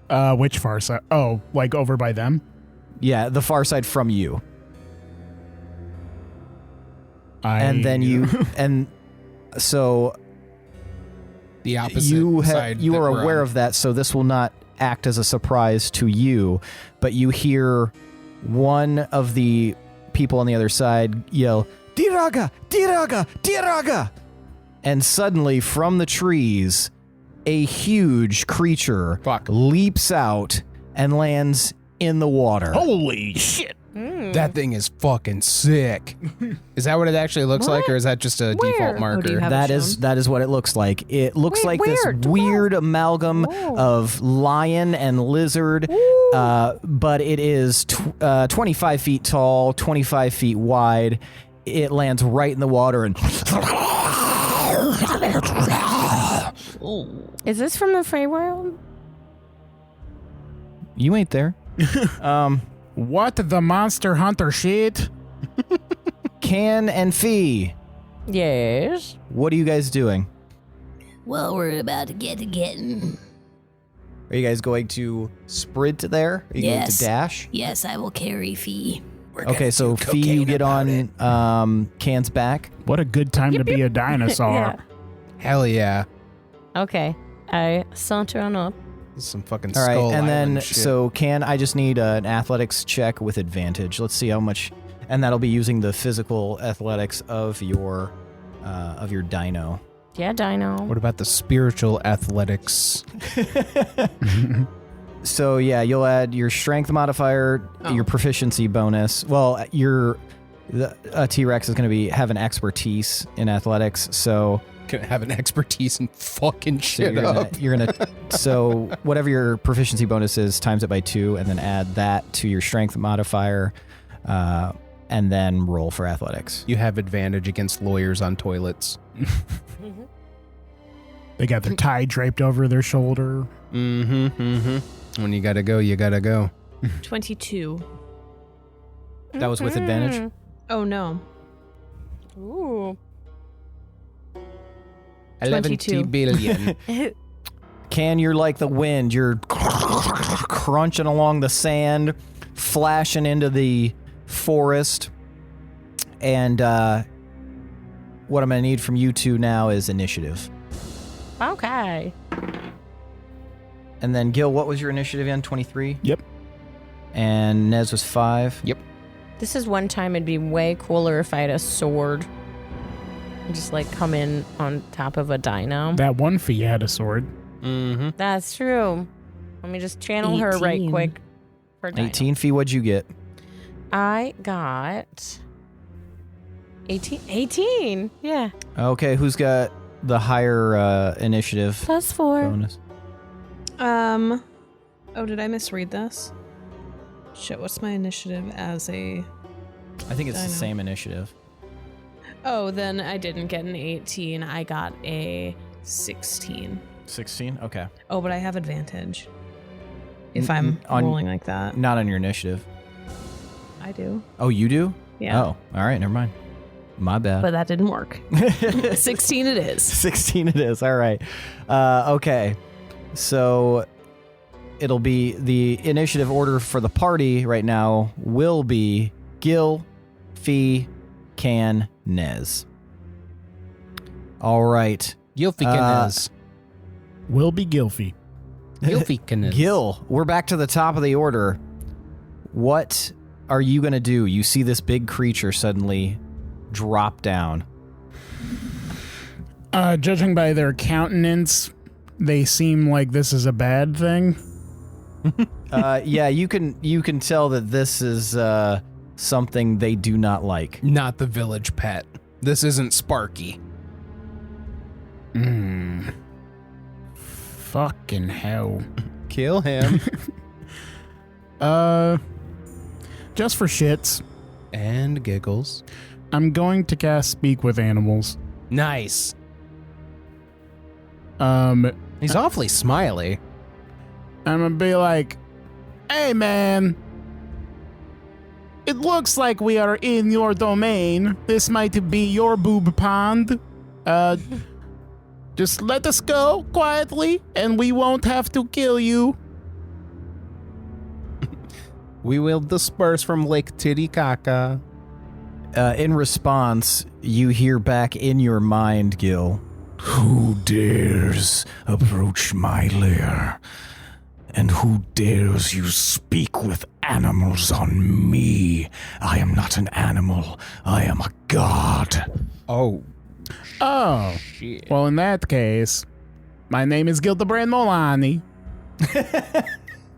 Which far side? Oh, like over by them?
Yeah, the far side from you. And then so
The opposite side.
you are aware of that, so this will not act as a surprise to you, but you hear one of the people on the other side yell, Diraga! Diraga! Diraga! And suddenly, from the trees, a huge creature leaps out and lands in the water.
Holy shit!
That thing is fucking sick. Is that what it actually looks like, or is that just a default marker?
do you have
That
it
is
shown?
that is what it looks like. It looks
Wait,
like this
where?
weird amalgam of lion and lizard, but it is 25 feet tall, 25 feet wide. It lands right in the water and
Is this from the Feywild?
you ain't there.
What the Monster Hunter shit?
Can and Fee,
Yes.
what are you guys doing?
Well, we're about to get to getting.
Are you guys going to sprint there? Are you going to
Yes.
dash?
Yes, I will carry Fee.
Okay, so Fee, you get on Can's back.
What a good time to be a dinosaur.
Yeah.
Hell yeah.
Okay. I saunter on up.
This is some fucking
All right,
Skull
and then
Island shit.
so Can, I just need an athletics check with advantage. Let's see how much, and that'll be using the physical athletics of your dino.
Yeah, Dino.
What about the spiritual athletics?
So yeah, you'll add your strength modifier, your proficiency bonus. Well, a T-Rex is going to have an expertise in athletics, so.
Gonna have an expertise in fucking
So
shit
you're gonna so whatever your proficiency bonus is, times it by 2, and then add that to your strength modifier, and then roll for athletics.
You have advantage against lawyers on toilets.
They got their tie draped over their shoulder.
When you gotta go, you gotta go.
22.
That was with advantage.
Oh no.
Ooh.
22.
billion.
Can, you're like the wind. You're crunching along the sand, flashing into the forest, and what I'm gonna need from you two now is initiative.
Okay.
And then Gil, what was your initiative again? 23?
Yep.
And Nez was 5?
Yep.
This is one time it'd be way cooler if I had a sword. Just like come in on top of a dino.
That one fee had a sword.
Mm-hmm.
That's true. Let me just channel her right
18.
quick. For dino.
18 fee, what'd you get?
I got 18. 18. Yeah.
Okay, who's got the higher initiative
+4.
bonus?
Oh, did I misread this? Shit, what's my initiative as a...
I think it's the
Dino.
same initiative.
Oh, then I didn't get an 18. I got a 16.
16? Okay.
Oh, but I have advantage. If
N-
I'm
on-
rolling like that.
Not on your initiative.
I do.
Oh, you do?
Yeah.
Oh, all right, never mind. My bad.
But that didn't work. 16 it is.
16 it is. All right. Okay. So it'll be the initiative order for the party right now will be Gil, Fee, Can, Nez. All right.
Gilfikinez.
Will be Gilfy.
Gilfikinez.
Gil, we're back to the top of the order. What are you going to do? You see this big creature suddenly drop down.
Judging by their countenance, they seem like this is a bad thing.
Yeah, you can tell that this is something they do not like.
Not the village pet. This isn't Sparky.
Fucking hell.
Kill him.
Just for shits,
And giggles.
I'm going to cast Speak with Animals.
Nice.
I'm
He's awfully smiley.
gonna be like, hey man, it looks like we are in your domain. This might be your boob pond. Just let us go quietly and we won't have to kill you.
We will disperse from Lake Titicaca.
In response, you hear back in your mind, Gil. Who dares approach my lair? And who dares you speak with animals on me? I am not an animal. I am a god.
Oh,
Oh,
shit.
well in that case, my name is Gildebrand Molani.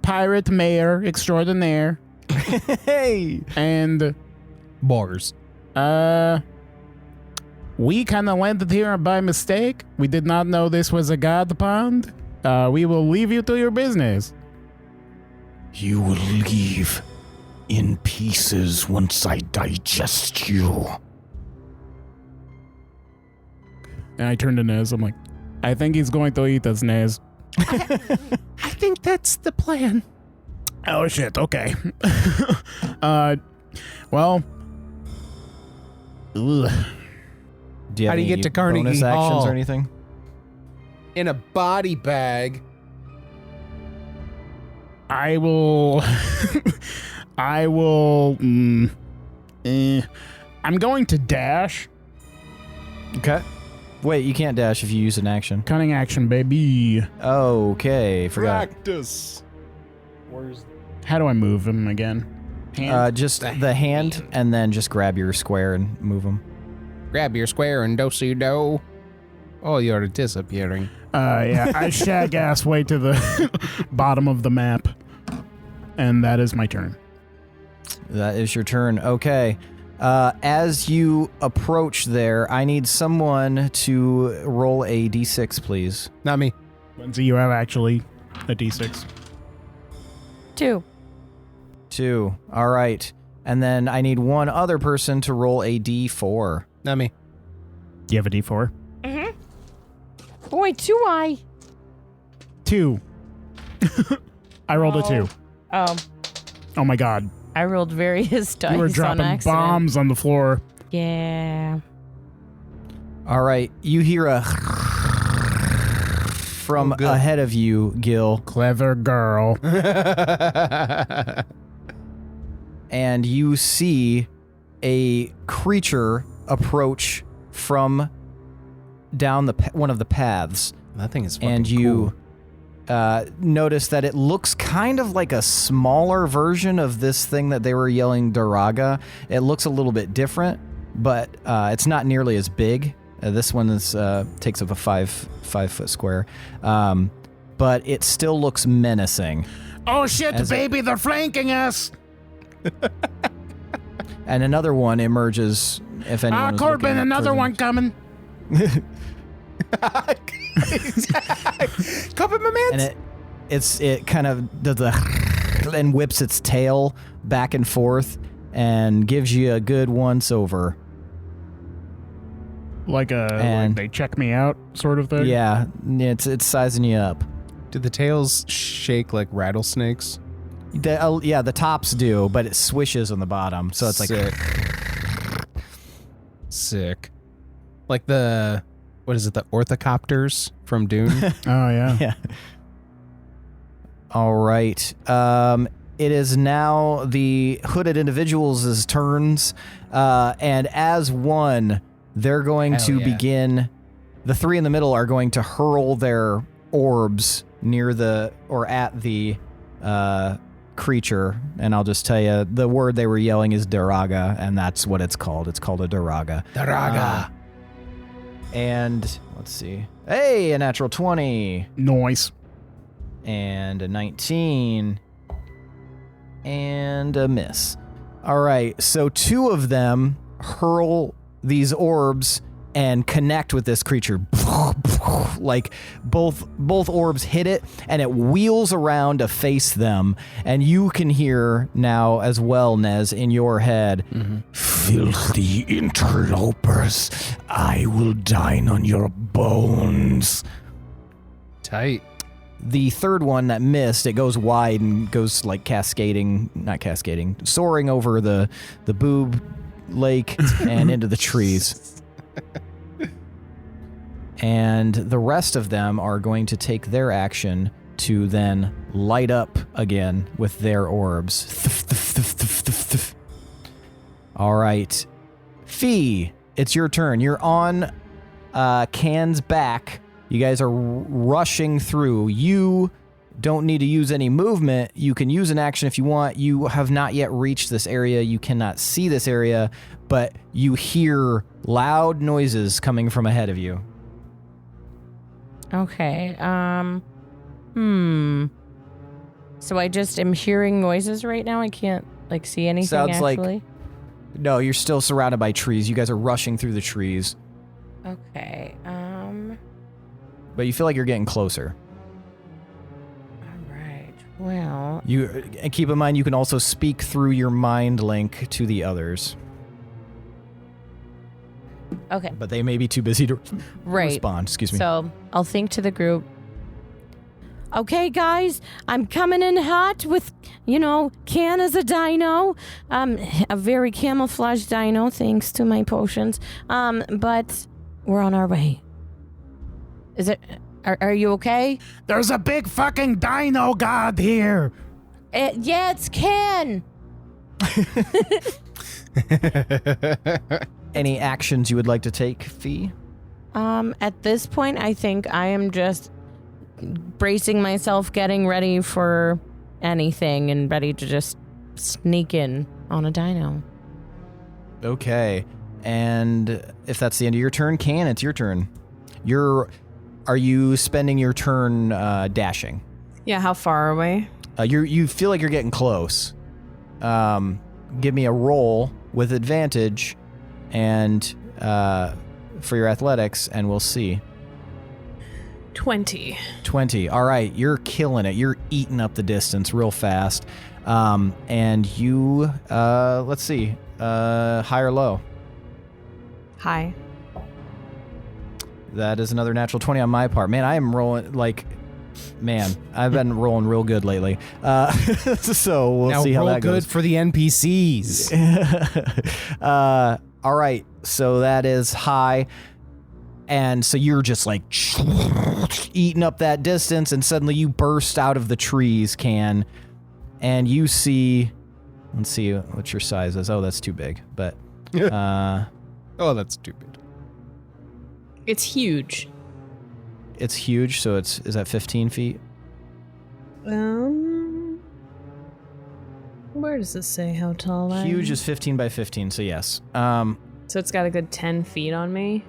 Pirate mayor extraordinaire.
Hey!
And
Bars.
we kind of landed here by mistake. We did not know this was a god pond. We will leave you to your business.
You will leave in pieces once I digest you.
And I turned to Nez. I'm like, I think he's going to eat us, Nez.
I think that's the plan.
Oh shit, okay. Well. Ugh.
Do you
How
have
do you
any
get to Carnegie
bonus actions
Hall?
or anything?
In a body bag.
I will. I will. I'm going to dash.
Okay. Wait, you can't dash if you use an action.
Cunning action, baby.
Okay, forgot.
Practice. Where's
How do I move him again? Hand?
Just the hand, and then just grab your square and move them.
grab your square and do-si-do. Oh, you're disappearing.
Yeah, I shag ass way to the bottom of the map. And that is my turn.
That is your turn. Okay. As you approach there, I need someone to roll a d6, please.
Not me.
Lindsey, you have actually a d6.
2.
2. All right. And then I need one other person to roll a d4.
Not me.
Do you have a d4?
Boy, 2
2. I rolled a 2.
Oh,
Oh my god.
I rolled various dice
You were
on
dropping
accident.
bombs on the floor.
Yeah.
All right. You hear a from
Oh, good.
ahead of you, Gil,
Clever girl.
and you see a creature approach from down one of the paths.
That thing is fucking
and you
cool.
Notice that it looks kind of like a smaller version of this thing that they were yelling Daraga. It looks a little bit different, but it's not nearly as big. This one is takes up a 5 foot square, but it still looks menacing.
Oh shit, baby, they're flanking us.
And another one emerges. If anyone was
Corbin,
looking
another
for
one coming.
Corbin, my man.
And it kind of does the and whips its tail back and forth and gives you a good once over.
Like they check me out sort of thing?
Yeah, it's sizing you up.
Do the tails shake like rattlesnakes?
The tops do, but it swishes on the bottom, so it's
Sick. Sick. Like the, what is it, the orthocopters from Dune?
Oh, yeah.
Yeah. All right. It is now the hooded individuals' turns, and as one, they're going to begin. The three in the middle are going to hurl their orbs at the creature, and I'll just tell you, the word they were yelling is Daraga, and that's what it's called. It's called a Daraga.
Daraga.
And let's see. Hey, a natural 20.
Noise.
And a 19. And a miss. All right, so two of them hurl these orbs and connect with this creature. Like both orbs hit it, and it wheels around to face them. And you can hear now as well, Nez, in your head, filthy interlopers, I will dine on your bones.
Tight.
The third one that missed, it goes wide and goes like soaring over the boob lake and into the trees. And the rest of them are going to take their action to then light up again with their orbs. All right. Fee, it's your turn. You're on Can's back. You guys are rushing through. You don't need to use any movement. You can use an action if you want. You have not yet reached this area. You cannot see this area, but you hear loud noises coming from ahead of you.
Okay. So I just am hearing noises right now. I can't see anything.
Sounds
actually.
No, you're still surrounded by trees. You guys are rushing through the trees.
Okay.
But you feel like you're getting closer.
All right. Well.
You keep in mind you can also speak through your mind link to the others.
Okay.
But they may be too busy to respond. Excuse me.
So I'll think to the group. Okay, guys, I'm coming in hot with, Can as a dino. A very camouflaged dino, thanks to my potions. But we're on our way. Is it? Are you okay?
There's a big fucking dino god here.
Yeah, it's Can.
Any actions you would like to take, Fee?
At this point, I think I am just bracing myself, getting ready for anything, and ready to just sneak in on a dino.
Okay. And if that's the end of your turn, Can, it's your turn. Are you spending your turn dashing?
Yeah, how far away?
You feel like you're getting close. Give me a roll with advantage and for your athletics, and we'll see.
20.
20. All right, you're killing it. You're eating up the distance real fast. And you, let's see, high or low?
High.
That is another natural 20 on my part. Man, I am rolling I've been rolling real good lately. So we'll
now
see how
roll
that goes.
good for the NPCs.
All right, so that is high. And so you're just eating up that distance, and suddenly you burst out of the trees, Can, and you see, let's see what your size is. Oh, that's too big, but
Oh, that's stupid.
It's huge.
it's huge, so is that 15 feet?
Where does it say how tall I am?
Huge is 15 by 15, so yes.
So it's got a good 10 feet on me?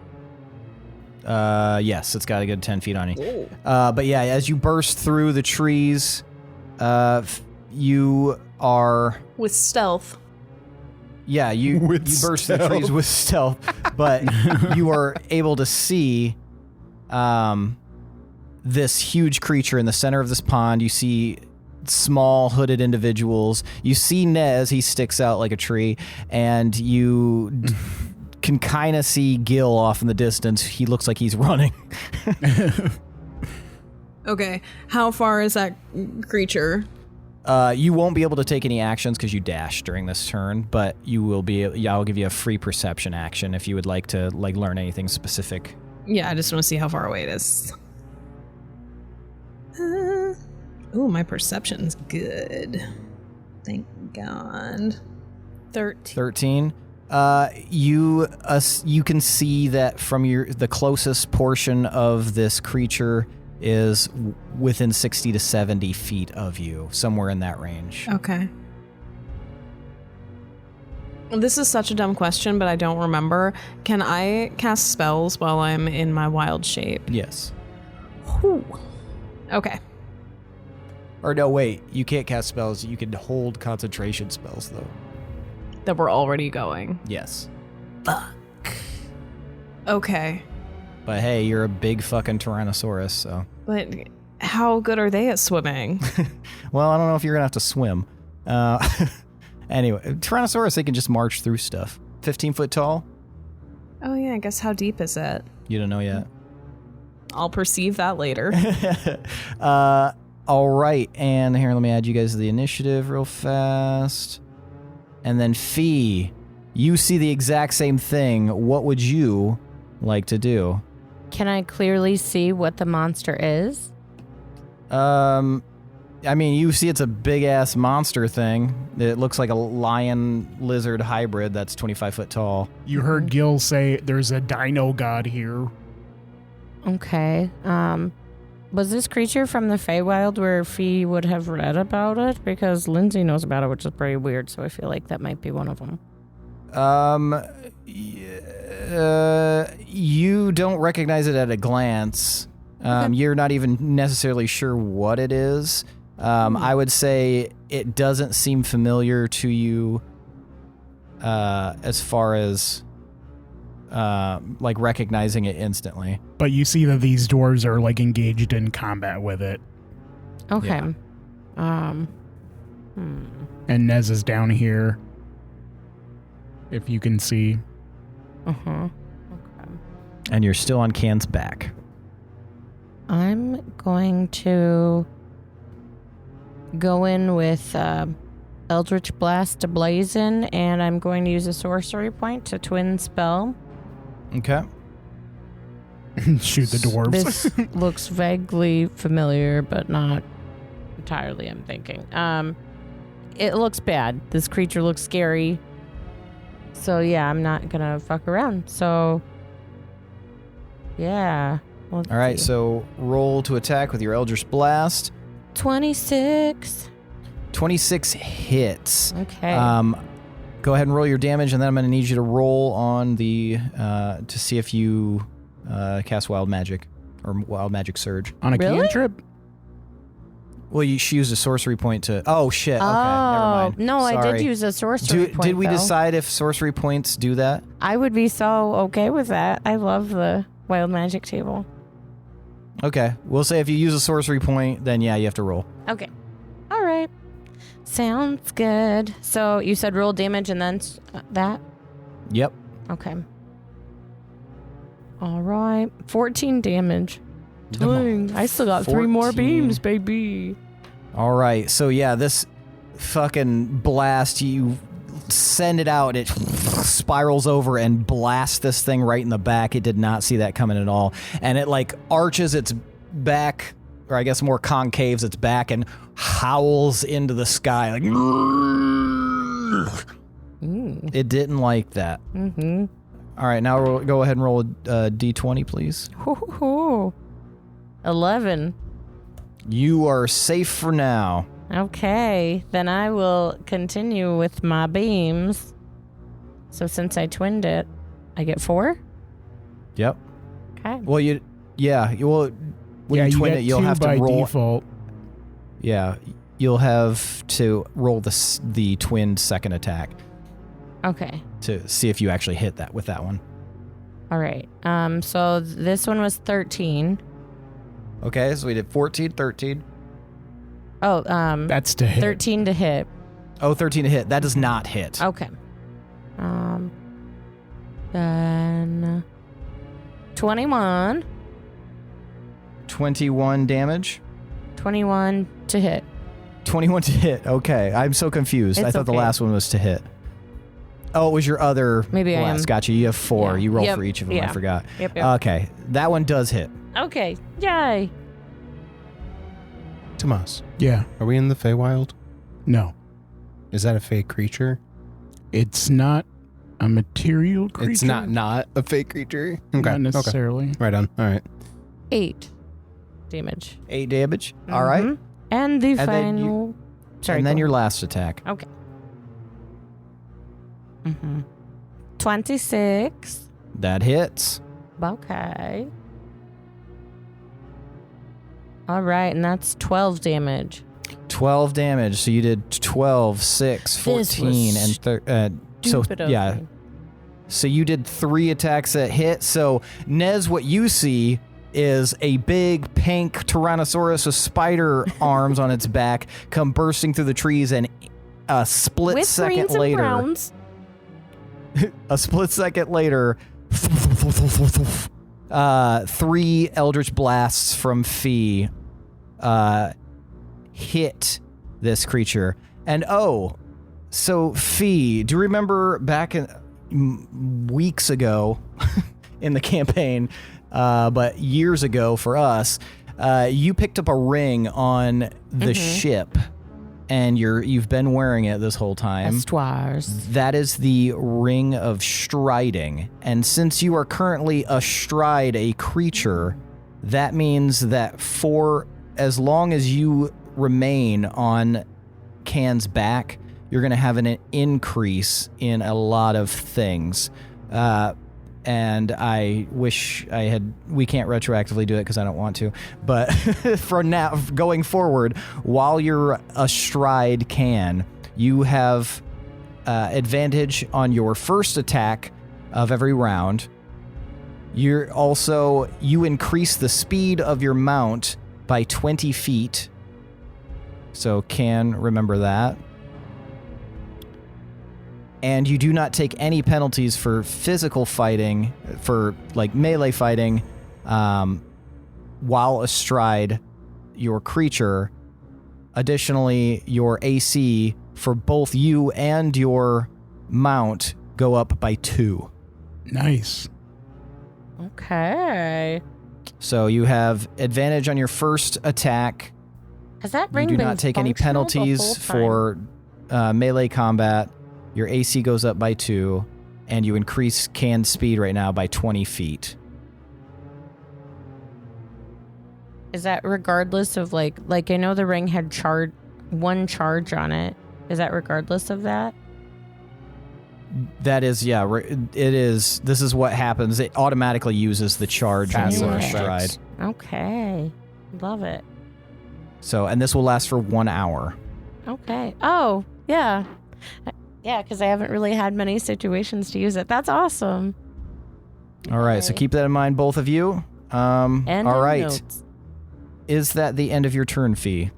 Yes, it's got a good 10 feet on you. But yeah, as you burst through the trees, you are...
With stealth.
Yeah, you burst through the trees with stealth, but you are able to see this huge creature in the center of this pond. You see small hooded individuals. You see Nez, he sticks out like a tree, and you can kind of see Gil off in the distance. He looks like he's running.
Okay, how far is that creature?
You won't be able to take any actions because you dash during this turn, but you will be. Yeah, I'll give you a free perception action if you would like to learn anything specific.
Yeah, I just want to see how far away it is. Ooh, my perception's good. Thank God. 13.
You can see that from the closest portion of this creature is within 60 to 70 feet of you, somewhere in that range.
Okay. This is such a dumb question, but I don't remember. Can I cast spells while I'm in my wild shape?
Yes.
Whew. Okay.
Or no, wait. You can't cast spells. You can hold concentration spells, though.
That we're already going.
Yes.
Fuck.
Okay.
But hey, you're a big fucking Tyrannosaurus, so...
But how good are they at swimming?
Well, I don't know if you're gonna have to swim. Anyway, Tyrannosaurus, they can just march through stuff. 15 foot tall?
Oh yeah, I guess how deep is it?
You don't know yet.
I'll perceive that later.
All right, and here, let me add you guys to the initiative real fast. And then Fee, you see the exact same thing. What would you like to do?
Can I clearly see what the monster is?
I mean, you see it's a big-ass monster thing. It looks like a lion-lizard hybrid that's 25 foot tall.
You heard Gil say there's a dino god here.
Okay. Was this creature from the Feywild where Fee would have read about it? Because Lindsey knows about it, which is pretty weird, so I feel like that might be one of them.
You don't recognize it at a glance.
Okay.
You're not even necessarily sure what it is. I would say it doesn't seem familiar to you as far as like recognizing it instantly.
But you see that these dwarves are like engaged in combat with it.
Okay.
Yeah.
And Nez is down here. If you can see.
Uh-huh. Okay.
And you're still on Can's back.
I'm going to go in with Eldritch Blast to Blazon, and I'm going to use a sorcery point to twin spell.
Okay.
Shoot the dwarves.
This looks vaguely familiar, but not entirely, I'm thinking. It looks bad. This creature looks scary. So yeah, I'm not gonna fuck around. So yeah.
All right, so roll to attack with your Eldritch Blast.
26.
26 hits.
Okay.
Go ahead and roll your damage, and then I'm going to need you to roll on the to see if you cast Wild Magic or Wild Magic Surge.
On a
Really?
cantrip?
Well, she used a sorcery point to... Oh, shit. Okay, never mind.
No, I
Sorry.
did use a sorcery point,
Did we
though.
decide if sorcery points do that?
I would be so okay with that. I love the Wild Magic table.
Okay. We'll say if you use a sorcery point, then yeah, you have to roll.
Okay. All right. Sounds good. So you said roll damage and then that?
Yep.
Okay. All right. 14 damage. Dang, I still got 3 more
14.
beams, baby.
All right. So yeah, this fucking blast, you send it out, it spirals over and blasts this thing right in the back. It did not see that coming at all. And it like arches its back, or I guess more concaves its back, and howls into the sky like It didn't like that.
Mm-hmm.
All right, now go ahead and roll a d20, please.
Ho, ho, ho. 11.
You are safe for now.
Okay, then I will continue with my beams. So since I twinned it, I get 4?
Yep.
Okay.
Well, when you twin
get
it, you'll
2
have to
by
roll.
default.
Yeah, you'll have to roll the twinned second attack
Okay.
to see if you actually hit that with that one.
All right. So this one was 13.
Okay, so we did 14, 13.
Oh,
That's to hit.
13 to hit.
Oh, 13 to hit. That does not hit.
Okay. Then 21.
21 damage.
21 to hit.
21 to hit. Okay, I'm so confused. I
It's
thought the
okay.
last one was to hit. Oh, it was your other
Maybe I
blast.
am.
Gotcha. You have 4.
Yeah.
You roll
Yep.
for each of them.
Yeah.
I forgot.
Yep.
Okay, that one does hit.
Okay. Yay.
Tomas,
Yeah.
are we in the Feywild?
No.
Is that a fey creature?
It's not a material creature.
It's not a fey creature? Okay.
Not necessarily.
Okay. Right on. All right.
8 damage.
8 damage. All right.
Mhm. And the
then you-
final. Sorry.
And then
go
your last attack.
Okay. 26.
That hits.
Okay. All right, and that's 12 damage.
12 damage. So you did 12, 6, 14, and so
Stupid of
yeah.
me.
So you did 3 attacks that hit. So Nez, what you see is a big pink Tyrannosaurus with spider arms on its back come bursting through the trees, and a split
With
second
greens and
later,
browns.
a split second later, 3 Eldritch Blasts from Fee hit this creature. And so Fee, do you remember back in weeks ago in the campaign, but years ago for us, you picked up a ring on the ship, and you've been wearing it this whole time.
Estoires.
That is the Ring of Striding. And since you are currently astride a creature, that means that for as long as you remain on Can's back, you're going to have an increase in a lot of things. And I wish we can't retroactively do it because I don't want to. But for now, going forward, while you're astride Can, you have advantage on your first attack of every round. You increase the speed of your mount by 20 feet. So Can, remember that. And you do not take any penalties for physical fighting, for like melee fighting, while astride your creature. Additionally, your AC for both you and your mount go up by 2.
Nice.
Okay.
So you have advantage on your first attack.
Has that
You
ring
do
been
not take any
functional the
penalties
whole time?
for melee combat. Your AC goes up by 2, and you increase Can's speed right now by 20 feet.
Is that regardless of like I know the ring had one charge on it. Is that regardless of that?
That is, yeah, it is. This is what happens. It automatically uses the charge when you are
Passive
astride.
effects.
Okay. Love it.
So, and this will last for 1 hour.
Okay. Oh, yeah. Yeah, because I haven't really had many situations to use it. That's awesome.
All right, so
Okay.
keep that in mind, both of you.
And
all
in
right.
notes.
Is that the end of your turn, Fee?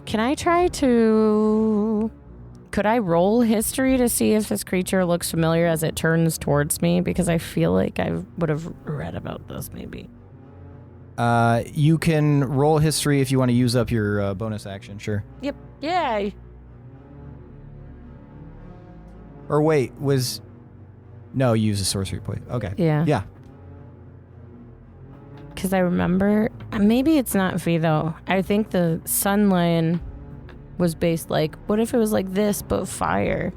Can I try to... Could I roll history to see if this creature looks familiar as it turns towards me? Because I feel like I would have read about this, maybe.
You can roll history if you want to use up your bonus action, sure.
Yep. Yay.
Or wait, no, you use a sorcery point. Okay.
Yeah.
Yeah.
Because I remember... Maybe it's not Fee, though. I think the Sun Lion was based like... What if it was like this, but fire?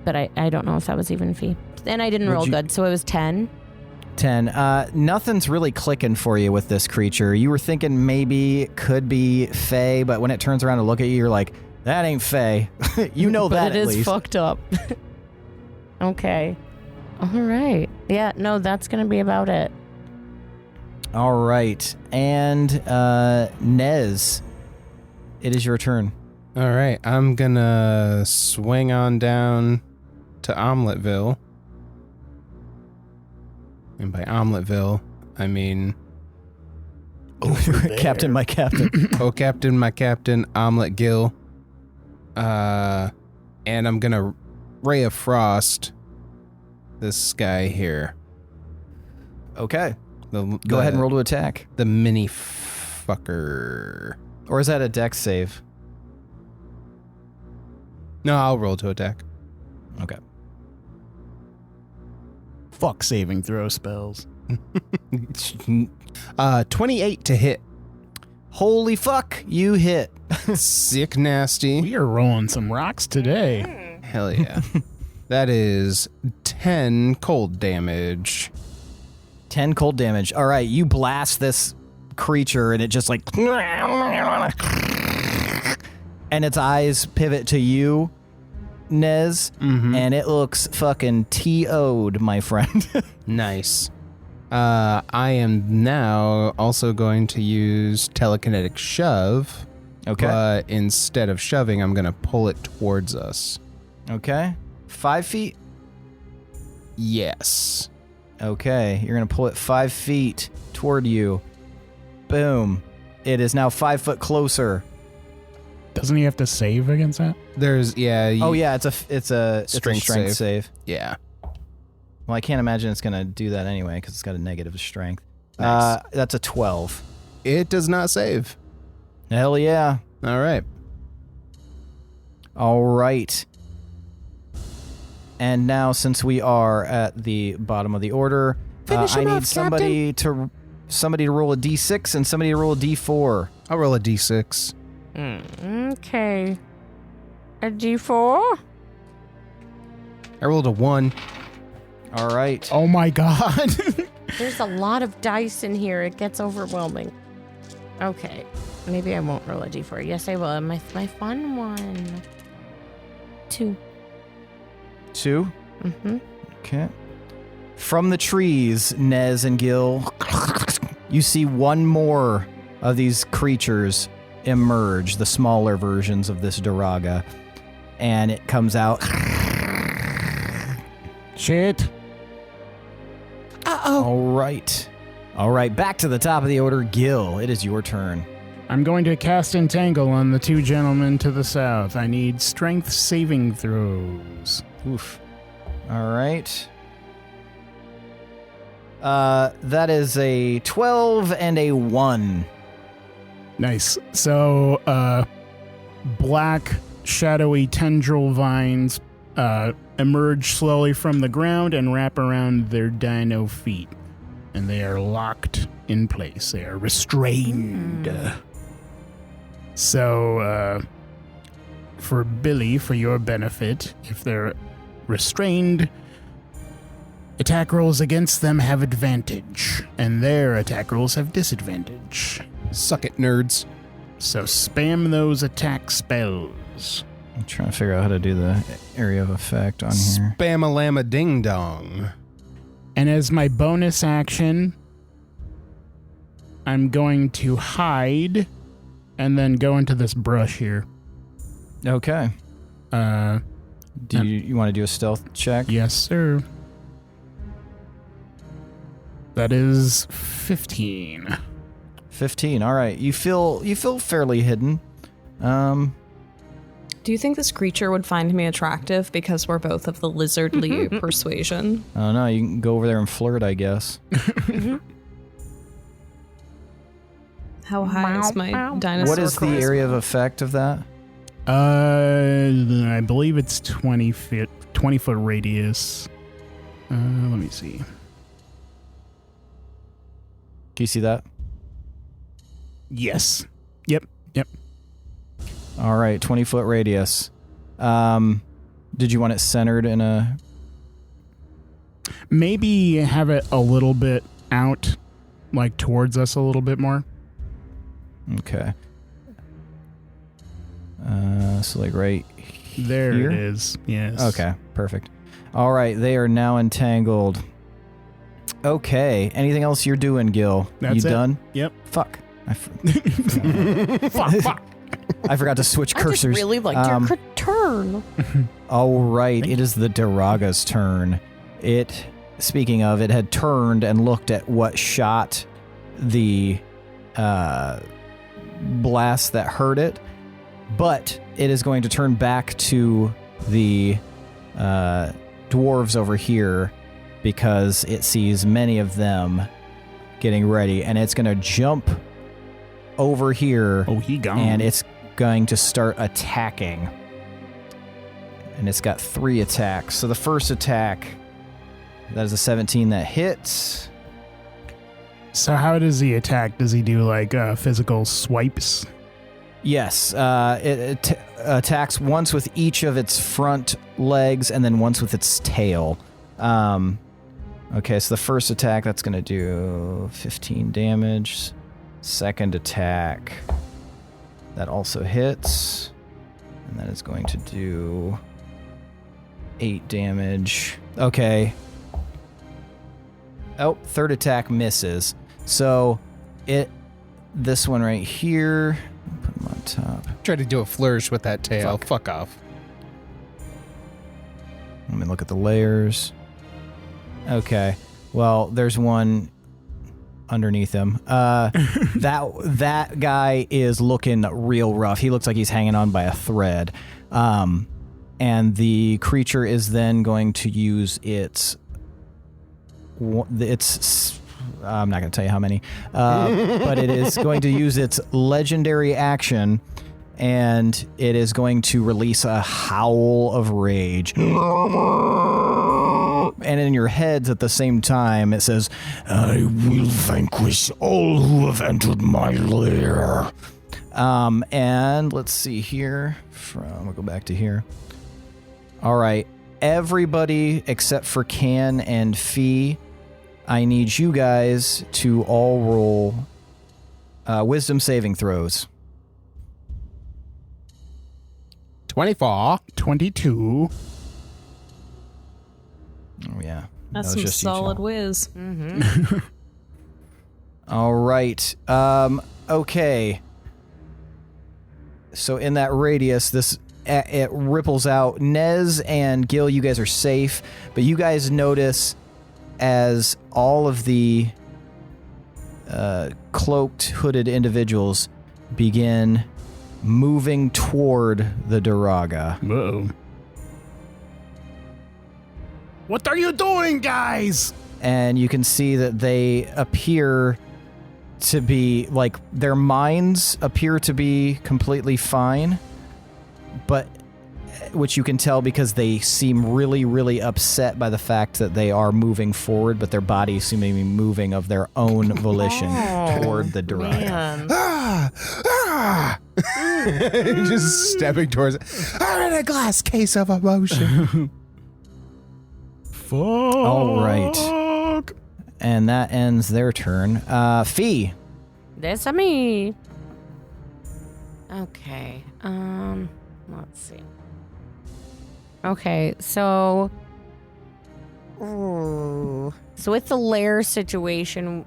but I don't know if that was even fee. And I didn't roll good, so it was 10.
10. Nothing's really clicking for you with this creature. You were thinking maybe it could be Fae, but when it turns around to look at you, you're like, that ain't Fae. You know
but
that
it
at
is
least.
fucked up. Okay. All right. Yeah, no, that's going to be about it.
All right. And Nez, it is your turn.
All right, I'm gonna swing on down to Omeletville. And by Omeletville, I mean...
Captain, my captain.
Oh, Captain, my captain, Omelet Gill. And I'm gonna Ray of Frost this guy here.
Okay. Go ahead and roll to attack.
The mini fucker.
Or is that a dex save?
No, I'll roll to attack.
Okay.
Fuck saving throw spells.
28 to hit.
Holy fuck, you hit.
Sick nasty.
We are rolling some rocks today.
Hell yeah. That is 10 cold damage.
10 cold damage. All right, you blast this creature and it just like... And its eyes pivot to you, Nez, and it looks fucking TO'd, my friend.
Nice. I am now also going to use telekinetic shove.
Okay.
But instead of shoving, I'm going to pull it towards us.
Okay. 5 feet?
Yes.
Okay, you're going to pull it 5 feet toward you. Boom. It is now 5 foot closer.
Doesn't he have to save against that?
There's, yeah.
Oh yeah, it's a strength save.
Yeah.
Well, I can't imagine it's going to do that anyway because it's got a negative strength.
Nice.
That's a 12.
It does not save.
Hell yeah.
All right.
All right. And now, since we are at the bottom of the order, I need somebody to roll a d6 and somebody to roll a d4.
I'll roll a d6.
Okay. A D4?
I rolled a 1.
All right.
Oh my god.
There's a lot of dice in here. It gets overwhelming. Okay. Maybe I won't roll a D4. Yes, I will. My fun one. 2.
2?
Mm-hmm.
Okay. From the trees, Nez and Gil, you see one more of these creatures emerge, the smaller versions of this Duraga, and it comes out.
Shit.
All right, back to the top of the order. Gil, it is your turn.
I'm going to cast Entangle on the two gentlemen to the south. I need strength saving throws.
Oof. All right. That is a 12 and a 1.
Nice. So, black, shadowy tendril vines emerge slowly from the ground and wrap around their dino feet. And they are locked in place. They are restrained. So, for Billy, for your benefit, if they're restrained, attack rolls against them have advantage, and their attack rolls have disadvantage.
Suck it, nerds.
So spam those attack spells.
I'm trying to figure out how to do the area of effect on here.
Spam-a-llama ding-dong.
And as my bonus action, I'm going to hide and then go into this brush here.
Okay. Do you want to do a stealth check?
Yes, sir. That is 15.
15. All right. You feel fairly hidden.
Do you think this creature would find me attractive because we're both of the lizardly persuasion?
I don't know. You can go over there and flirt, I guess.
How high is my dinosaur
What is the
charisma?
area of effect of that?
I believe it's 20 foot radius. Let me see.
Can you see that?
Yes. Yep.
All right, 20-foot radius. Did you want it centered in a...
Maybe have it a little bit out, like towards us a little bit more.
Okay. So like right
There
here?
it is. Yes.
Okay, perfect. All right, they are now entangled. Okay, anything else you're doing, Gil?
That's
you
it.
done?
Yep.
Fuck.
Fuck.
I forgot to switch
I just
cursors.
really liked your turn.
All right, it is the Daraga's turn. Speaking of, it had turned and looked at what shot the blast that hurt it, but it is going to turn back to the dwarves over here because it sees many of them getting ready, and it's going to jump over here.
Oh, he gone.
And it's going to start attacking. And it's got 3 attacks. So the first attack, that is a 17 that hits.
So how does he attack? Does he do like physical swipes?
Yes, it attacks once with each of its front legs and then once with its tail. Okay, so the first attack, that's going to do 15 damage. Second attack, that also hits. And that is going to do 8 damage. Okay. Oh, third attack misses. So this one right here, put them on top.
Try to do a flourish with that tail. Fuck off.
Let me look at the layers. Okay. Well, there's one underneath him. That guy is looking real rough. He looks like he's hanging on by a thread. And the creature is then going to use its I'm not going to tell you how many, but it is going to use its legendary action, and it is going to release a howl of rage. And in your heads at the same time, it says, "I will vanquish all who have entered my lair." And let's see here. We'll go back to here. All right. Everybody except for Can and Fee, I need you guys to all roll wisdom saving throws.
24.
22.
Oh, yeah.
That's
That was
some
just you,
solid
Joe.
whiz.
All right. Okay. So in that radius, it ripples out. Nez and Gil, you guys are safe, but you guys notice as all of the cloaked, hooded individuals begin moving toward the Daraga.
Whoa. What are you doing, guys?
And you can see that they appear to be, like, their minds appear to be completely fine, but which you can tell because they seem really, really upset by the fact that they are moving forward, but their bodies seem to be moving of their own volition toward the Daraga.
Man.
Just stepping towards it. I'm in a glass case of emotion.
Fuck.
All right. And that ends their turn. Fee.
That's a me. Okay. Let's see. Okay, so with the lair situation,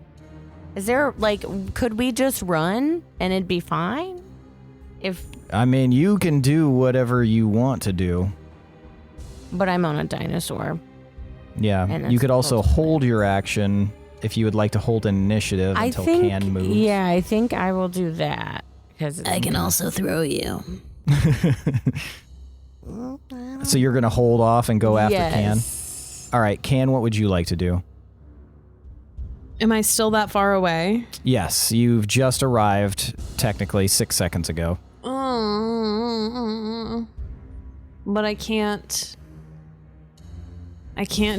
is there, like, could we just run and it'd be fine?
I mean, you can do whatever you want to do.
But I'm on a dinosaur.
Yeah,
And
you
that's
could also
supposed to be-
hold your action if you would like to hold an initiative
I
until
think,
Can moves.
yeah, I think I will do that. Because
I can also throw you.
So you're going to hold off and go after
yes.
Can? All right, Can, what would you like to do?
Am I still that far away?
Yes, you've just arrived, technically, 6 seconds ago.
But I can't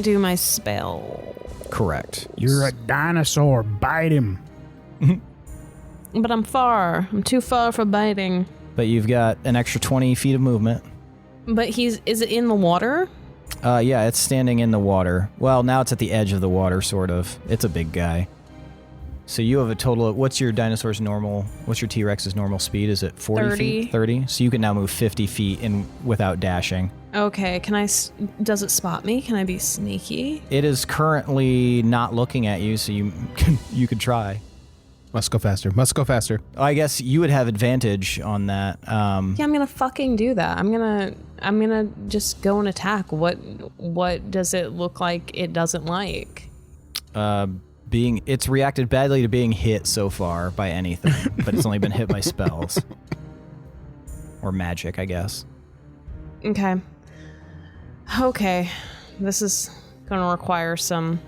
do my spell.
Correct.
You're a dinosaur. Bite him.
But I'm far. I'm too far for biting.
But you've got an extra 20 feet of movement.
But is it in the water?
Yeah, it's standing in the water. Well, now it's at the edge of the water, sort of. It's a big guy. So you have a total of, what's your dinosaur's normal, what's your T-Rex's normal speed? Is it 40
30.
feet? 30? So you can now move 50 feet without dashing.
Okay, does it spot me? Can I be sneaky?
It is currently not looking at you, so you could try.
Must go faster. Must go faster.
I guess you would have advantage on that.
Yeah, I'm gonna fucking do that. I'm gonna just go and attack. What does it look like it doesn't like?
It's reacted badly to being hit so far by anything, but it's only been hit by spells. Or magic, I guess.
Okay. This is gonna require some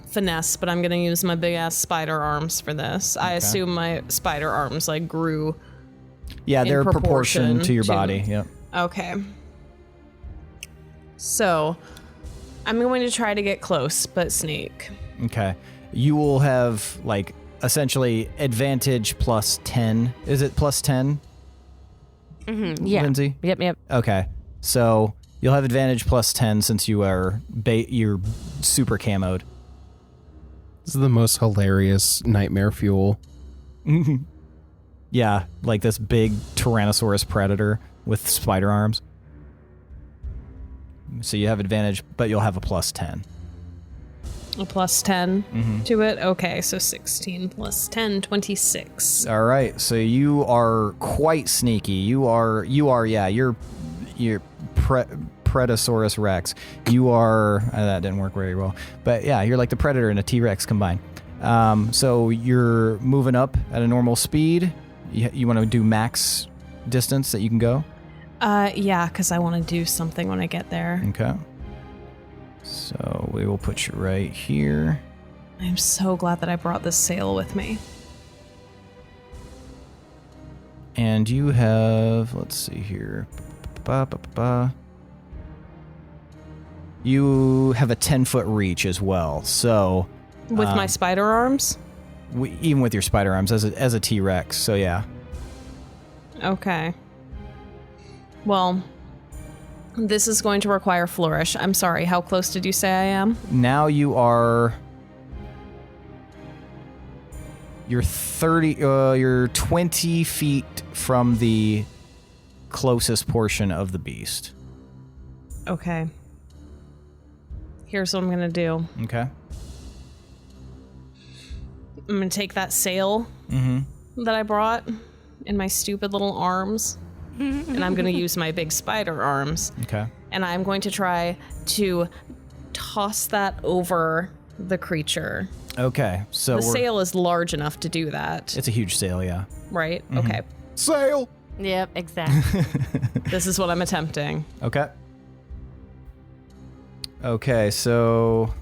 finesse, but I'm gonna use my big ass spider arms for this. I assume my spider arms like grew.
Yeah, they're
proportion
to your
to-
body. Yep.
Okay. So, I'm going to try to get close, but sneak.
Okay. You will have like essentially advantage plus 10. Is it plus 10?
Mm-hmm. Yeah.
Lindsey?
Yep.
Okay. So you'll have advantage plus 10 since you are you're super camoed.
This is the most hilarious nightmare fuel.
Yeah, like this big Tyrannosaurus predator with spider arms. So you have advantage, but you'll have a plus 10.
A plus 10 to it? Okay, so 16 plus 10, 26.
All right, so you are quite sneaky. You're Predasaurus Rex. You are, that didn't work very well. But yeah, you're like the Predator and a T-Rex combined. So you're moving up at a normal speed. You want to do max distance that you can go?
Yeah, because I want to do something when I get there.
Okay. So we will put you right here.
I'm so glad that I brought this sail with me.
And you have, let's see here. You have a 10-foot reach as well. So
With my spider arms?
even with your spider arms as a T-Rex. So yeah.
Okay. Well, this is going to require flourish. I'm sorry, how close did you say I am?
Now you're 20 feet from the closest portion of the beast.
Okay. Here's what I'm going to do.
Okay.
I'm going to take that sail that I brought in my stupid little arms, and I'm going to use my big spider arms.
Okay.
And I'm going to try to toss that over the creature.
Okay. So
The sail is large enough to do that,
it's a huge sail, yeah.
right? Okay.
Sail!
Yep, exactly.
This is what I'm attempting.
Okay. Okay, so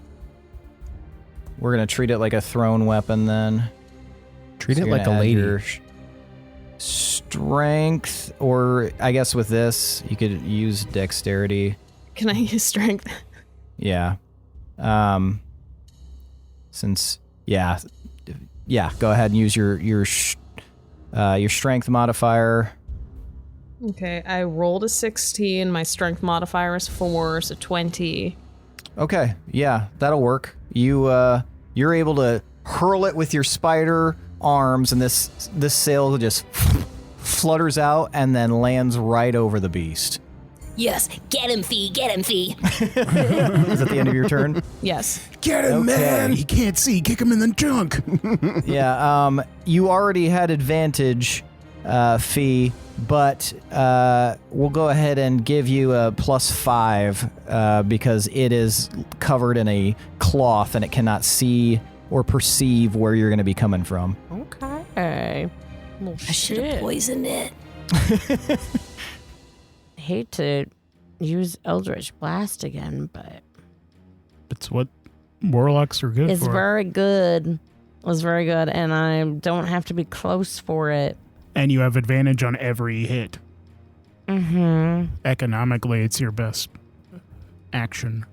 we're gonna treat it like a thrown weapon then.
Treat
So
it
you're
like a
gonna add
lady.
your strength, or I guess with this you could use dexterity.
Can I use strength?
Yeah. Since go ahead and use your strength modifier.
Okay, I rolled a 16. My strength modifier is 4, so 20.
Okay, yeah, that'll work. You're able to hurl it with your spider arms, and this sail just flutters out and then lands right over the beast.
Yes, get him, Fee, get him, Fee.
Is that the end of your turn?
Yes.
Get him, man! He can't see. Kick him in the junk.
Yeah. You already had advantage, Fee, but we'll go ahead and give you a +5 because it is covered in a cloth and it cannot see or perceive where you're going to be coming from.
Okay. Well,
I should have poisoned it.
I hate to use Eldritch Blast again, but
It's what warlocks are good
it's
for.
very good. It's very good, and I don't have to be close for it.
And you have advantage on every hit.
Mm-hmm.
Economically, it's your best action.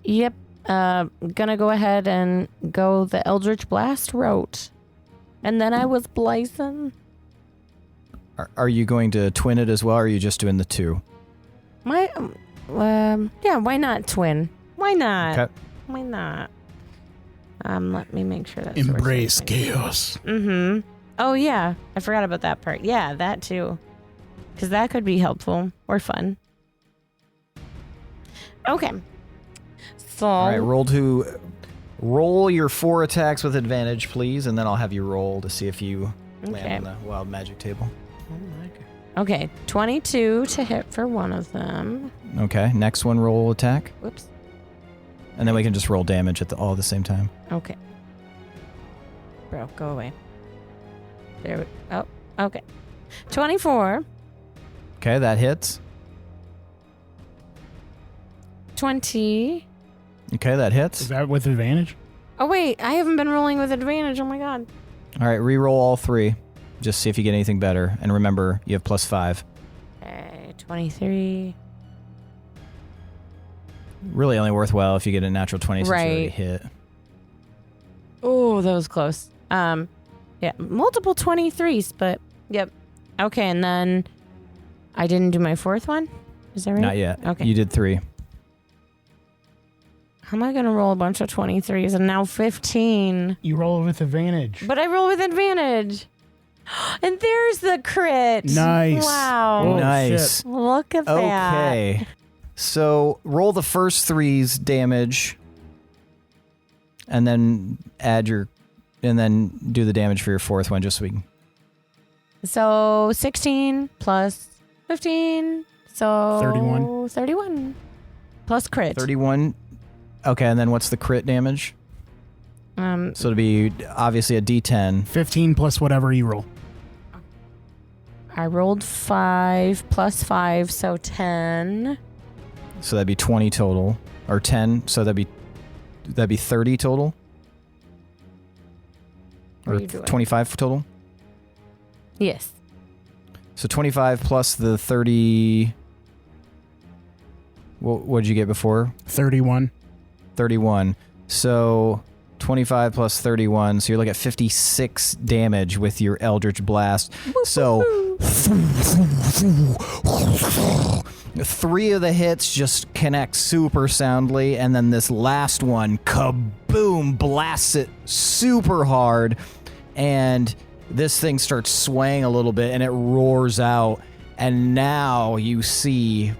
Yep. Gonna go ahead and go the Eldritch Blast route. And then I was blazing.
Are you going to twin it as well, or are you just doing the two?
Yeah, why not twin? Why not?
Okay.
Why not? Let me make sure that's
Embrace chaos.
Mm-hmm. Oh yeah, I forgot about that part. Yeah, that too, because that could be helpful or fun. Okay. So.
All right, roll your 4 attacks with advantage, please, and then I'll have you roll to see if you land on the wild magic table.
Okay, 22 to hit for one of them.
Okay, next one, roll attack,
Whoops.
and then we can just roll damage all at the same time.
Okay. Bro, go away. There. Oh, okay. 24.
Okay, that hits.
20.
Okay, that hits.
Is that with advantage?
Oh wait, I haven't been rolling with advantage. Oh my god.
All right, re-roll all 3. Just see if you get anything better. And remember, you have +5.
Okay, 23.
Really only worthwhile if you get a natural 20 since you already
Right.
hit.
Oh, that was close. Yeah, multiple 23s, but yep. Okay, and then I didn't do my 4th one. Is that right?
Not yet.
Okay.
You did 3.
How am I gonna roll a bunch of 23s and now 15?
You roll with advantage.
But I roll with advantage. And there's the crit.
Nice.
Wow.
Oh,
Nice.
Look at that.
Okay. So roll the first 3's damage, and then and then do the damage for your 4th one, just so we can.
So 16 plus 15. So
31.
31. Plus crit.
31. Okay, and then what's the crit damage? So it'll be obviously a D10.
15 plus whatever you roll.
I rolled 5 plus 5, so 10.
So that'd be 20 total, or 10. So that'd be 30 total,
What
or
are you doing?
25 total.
Yes.
So 25 plus the 30. What did you get before?
31.
31. So 25 plus 31. So you're looking at 56 damage with your Eldritch Blast. So 3 of the hits just connect super soundly, and then this last one, kaboom, blasts it super hard, and this thing starts swaying a little bit, and it roars out, and now you see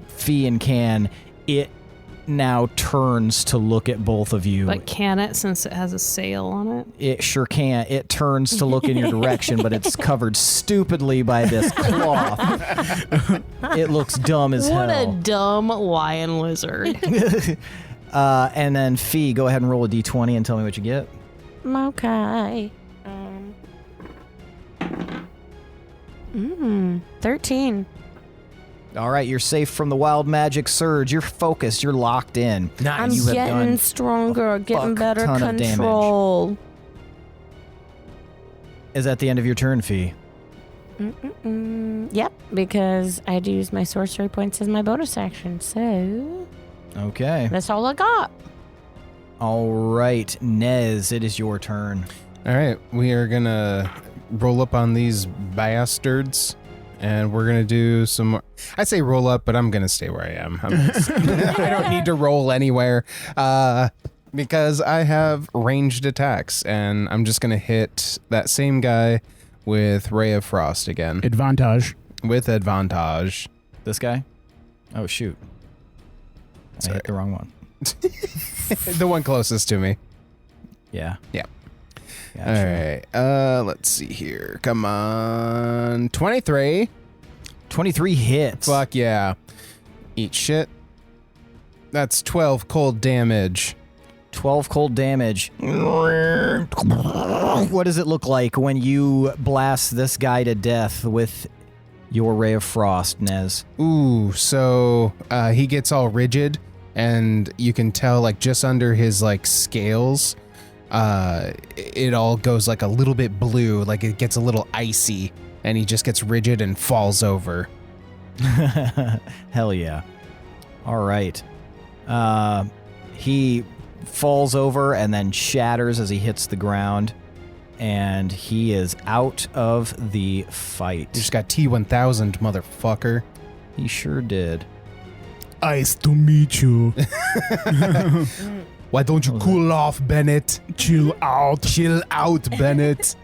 Fee and Can, it now turns to look at both of you.
But can it, since it has a sail on it?
It sure can't. It turns to look in your direction, but it's covered stupidly by this cloth. It looks dumb as
What a
hell.
dumb lion lizard.
And then Fee, go ahead and roll a d20 and tell me what you get.
Okay. 13.
All right, you're safe from the wild magic surge. You're focused. You're locked in.
I'm
you have
getting
done
stronger, getting
fuck
better
ton of damage.
control.
Is that the end of your turn, Fee?
Yep, because I'd use my sorcery points as my bonus action, so
Okay.
that's all I got.
All right, Nez, it is your turn.
All right, we are gonna roll up on these bastards, and we're gonna do some more. I say roll up, but I'm gonna stay where I am. I don't need to roll anywhere because I have ranged attacks, and I'm just gonna hit that same guy with Ray of Frost again
Advantage.
with advantage.
This guy? Oh, shoot. I hit the wrong one.
The one closest to me.
Yeah.
Yeah.
Gotcha.
All right. Let's see here. Come on. 23.
23 hits.
Fuck yeah. Eat shit. That's 12 cold damage.
12 cold damage. What does it look like when you blast this guy to death with your Ray of Frost, Nez?
Ooh, so he gets all rigid, and you can tell, like, just under his, like, scales, it all goes, like, a little bit blue, like it gets a little icy, and he just gets rigid and falls over.
Hell yeah. All right. He falls over and then shatters as he hits the ground, and he is out of the fight.
You just got T1000, motherfucker.
He sure did.
Nice to meet you.
Why don't you cool off, Bennett?
Chill out.
Chill out, Bennett.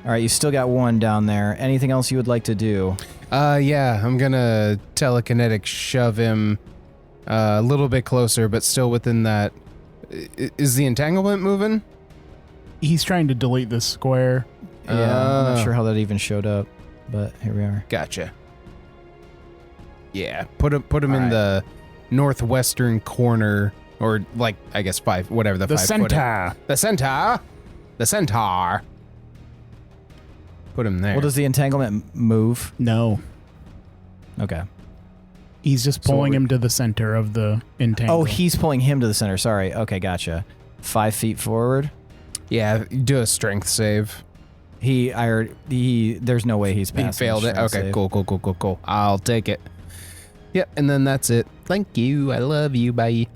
All right, you still got one down there. Anything else you would like to do?
Yeah, I'm gonna telekinetic shove him a little bit closer, but still within that. Is the entanglement moving?
He's trying to delete this square.
Yeah, I'm not sure how that even showed up, but here we are.
Gotcha. Yeah, put him in
right.
the northwestern corner, or like I guess 5, whatever the 5
centaur.
The centaur. Put him there.
Well, does the entanglement move?
No.
Okay.
He's just
So
pulling
what we-
him to the center of the entangle.
Oh, he's pulling him to the center. Sorry. Okay, gotcha. 5 feet forward.
Yeah, do a strength save.
There's no way he's
He
passing.
failed
the
it.
strength
Okay,
save.
cool. I'll take it. Yep, and then that's it. Thank you. I love you. Bye.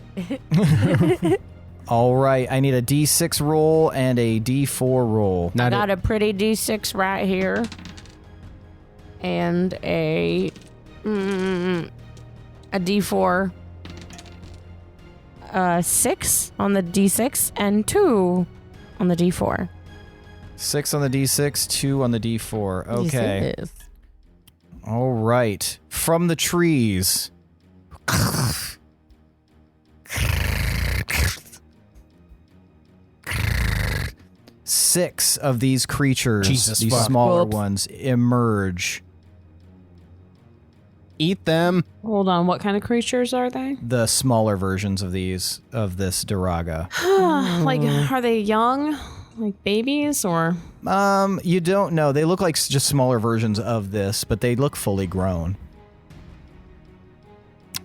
All right, I need a D6 roll and a D4 roll.
I got a pretty D6 right here. And a D4. 6 on the D6 and 2 on the D4.
6 on the D6, 2 on the D4. Okay.
Yes.
All right. From the trees. Six of these creatures,
Jesus
these
fuck.
smaller
Whoops.
ones, emerge.
Eat them.
Hold on, what kind of creatures are they?
The smaller versions of this Daraga.
Like, are they young? Like babies or?
You don't know. They look like just smaller versions of this, but they look fully grown.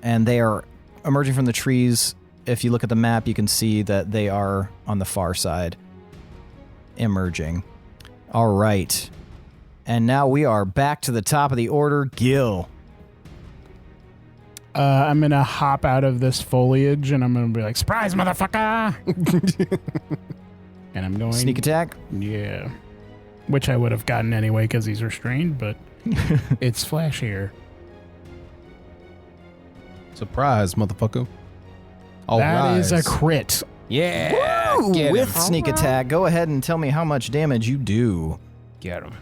And they are emerging from the trees. If you look at the map, you can see that they are on the far side. Emerging. All right. And now we are back to the top of the order. Gil.
I'm going to hop out of this foliage and I'm going to be like, surprise, motherfucker! And I'm going...
Sneak attack.
Yeah. Which I would have gotten anyway because he's restrained, but it's flashier.
Surprise, motherfucker.
That is a crit.
Yeah.
Woo!
Get
With
him.
sneak attack. Go ahead and tell me how much damage you do.
Get him.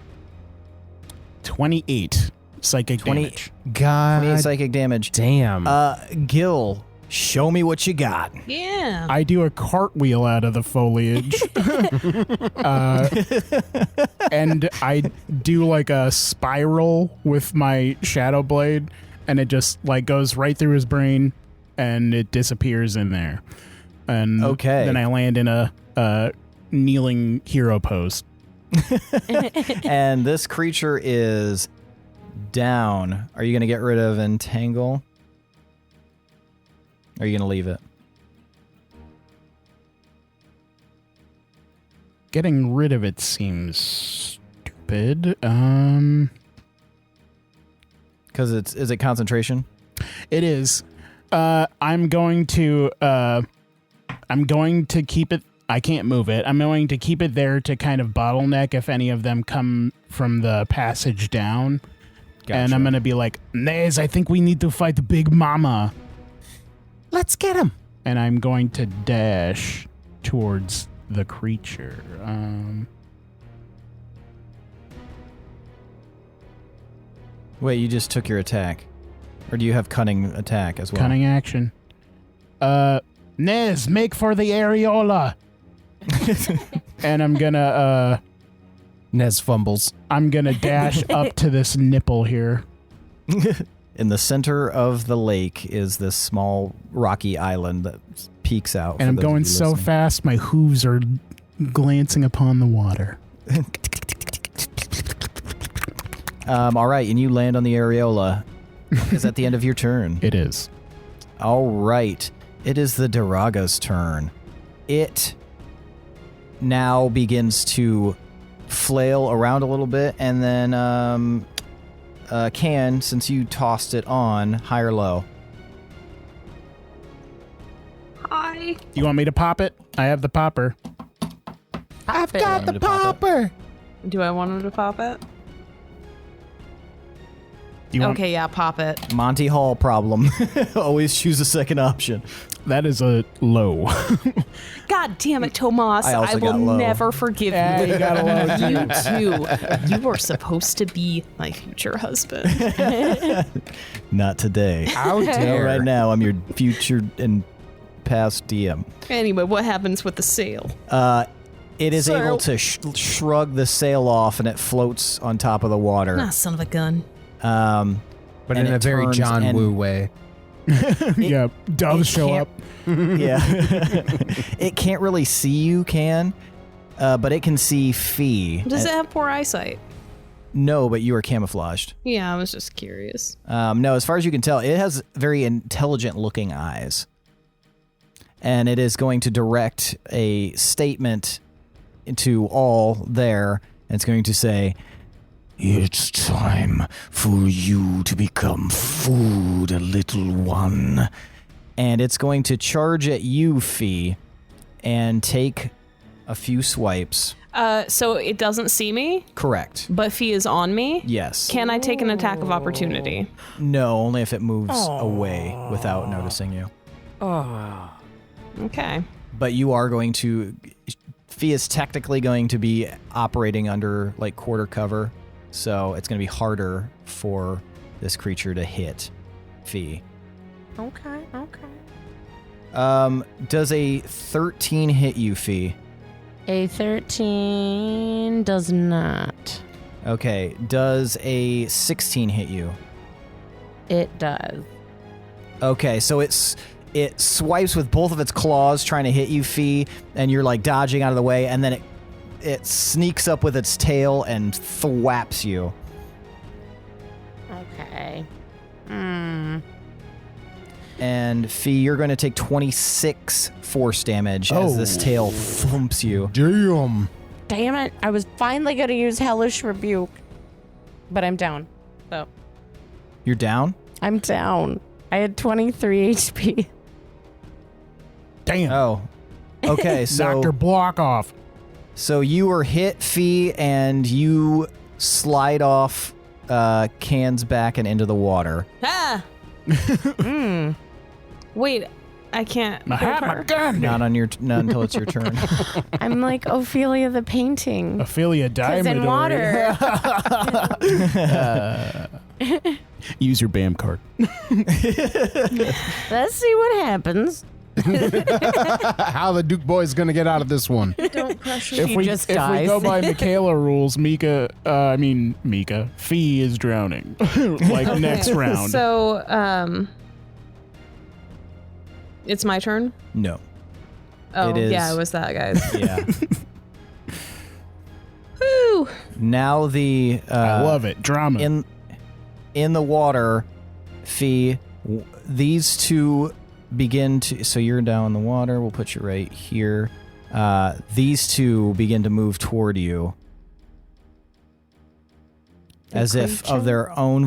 28 psychic damage.
God
28 psychic damage.
damn.
Gil, show me what you got.
Yeah.
I do a cartwheel out of the foliage. And I do like a spiral with my shadow blade, and it just like goes right through his brain and it disappears in there. And
Okay.
then I land in a kneeling hero pose.
And this creature is down. Are you going to get rid of Entangle? Or are you going to leave it?
Getting rid of it seems stupid.
Because is it concentration?
It is. I'm going to keep it. I can't move it. I'm going to keep it there to kind of bottleneck if any of them come from the passage down.
Gotcha.
And I'm going to be like, Nez, I think we need to fight Big Mama.
Let's get him.
And I'm going to dash towards the creature.
Wait, you just took your attack. Or do you have cunning attack as well?
Cunning action. Nez, make for the areola. And I'm gonna
Nez fumbles.
I'm gonna dash up to this nipple here.
In the center of the lake is this small rocky island that peeks out.
And
for
I'm
those of
going
you
so
listening.
fast my hooves are glancing upon the water.
All right, and you land on the areola. Is that the end of your turn?
It is.
All right. It is the Daraga's turn. It now begins to flail around a little bit, and then since you tossed it on, high or low?
Hi.
You want me to pop it? I have the popper.
I've got the popper.
Do I want him to pop it?
Do you want,
Okay, yeah, pop it.
Monty Hall problem. Always choose a second option.
that is a low.
God damn it, Tomas.
I also
will
got low.
never forgive
Yeah,
you.
you got a low
You too. You were supposed to be my future husband.
Not today.
How
No,
dare.
right now, I'm your future and past DM.
Anyway, what happens with the sail?
It is
Sail.
able to shrug the sail off, and it floats on top of the water.
Ah, son of a gun.
But
and
in a
it
very
turns
John
and-
Woo way.
Yeah, doves show
can't-
up.
Yeah. It can't really see you, but it can see Fee.
Does it have poor eyesight?
No, but you are camouflaged.
Yeah, I was just curious.
No, as far as you can tell, it has very intelligent-looking eyes. And it is going to direct a statement to all there. And it's going to say, "It's time for you to become food, little one." And it's going to charge at you, Fee, and take a few swipes.
So it doesn't see me,
Correct.
but Fee is on me.
Yes.
Can I take an attack of opportunity?
No, only if it moves away without noticing you.
Okay.
But you are going to... Fee is technically going to be operating under, like, quarter cover, so it's going to be harder for this creature to hit Fee.
Okay.
Does a 13 hit you, Fee?
A 13 does not.
Okay. Does a 16 hit you?
It does.
Okay, so it swipes with both of its claws trying to hit you, Fee, and you're like dodging out of the way, and then it sneaks up with its tail and thwaps you.
Okay.
And Fee, you're going to take 26 force damage as this tail thumps you.
Damn.
Damn it. I was finally going to use Hellish Rebuke. But I'm down. So
You're down?
I'm down. I had 23 HP.
Damn.
Oh. Okay, so
Knocked her block off.
so you were hit, Fee, and you slide off Can's back and into the water.
Ah! Wait, I can't.
I
hit
had my
her.
gun.
Not until it's your turn.
I'm like Ophelia the painting.
Ophelia died.
Because in water.
Use your BAM card.
Let's see what happens.
How the Duke boy's gonna get out of this one?
Don't crush
If we go by Michaela rules, Fee is drowning. Like next round.
So, it's my turn?
No.
Oh,
It is-
yeah, it was that, guys.
Yeah.
Woo!
Now the
I love it. Drama.
in the water, Fee, these two begin to... So you're down in the water. We'll put you right here. These two begin to move toward you. As if of their own...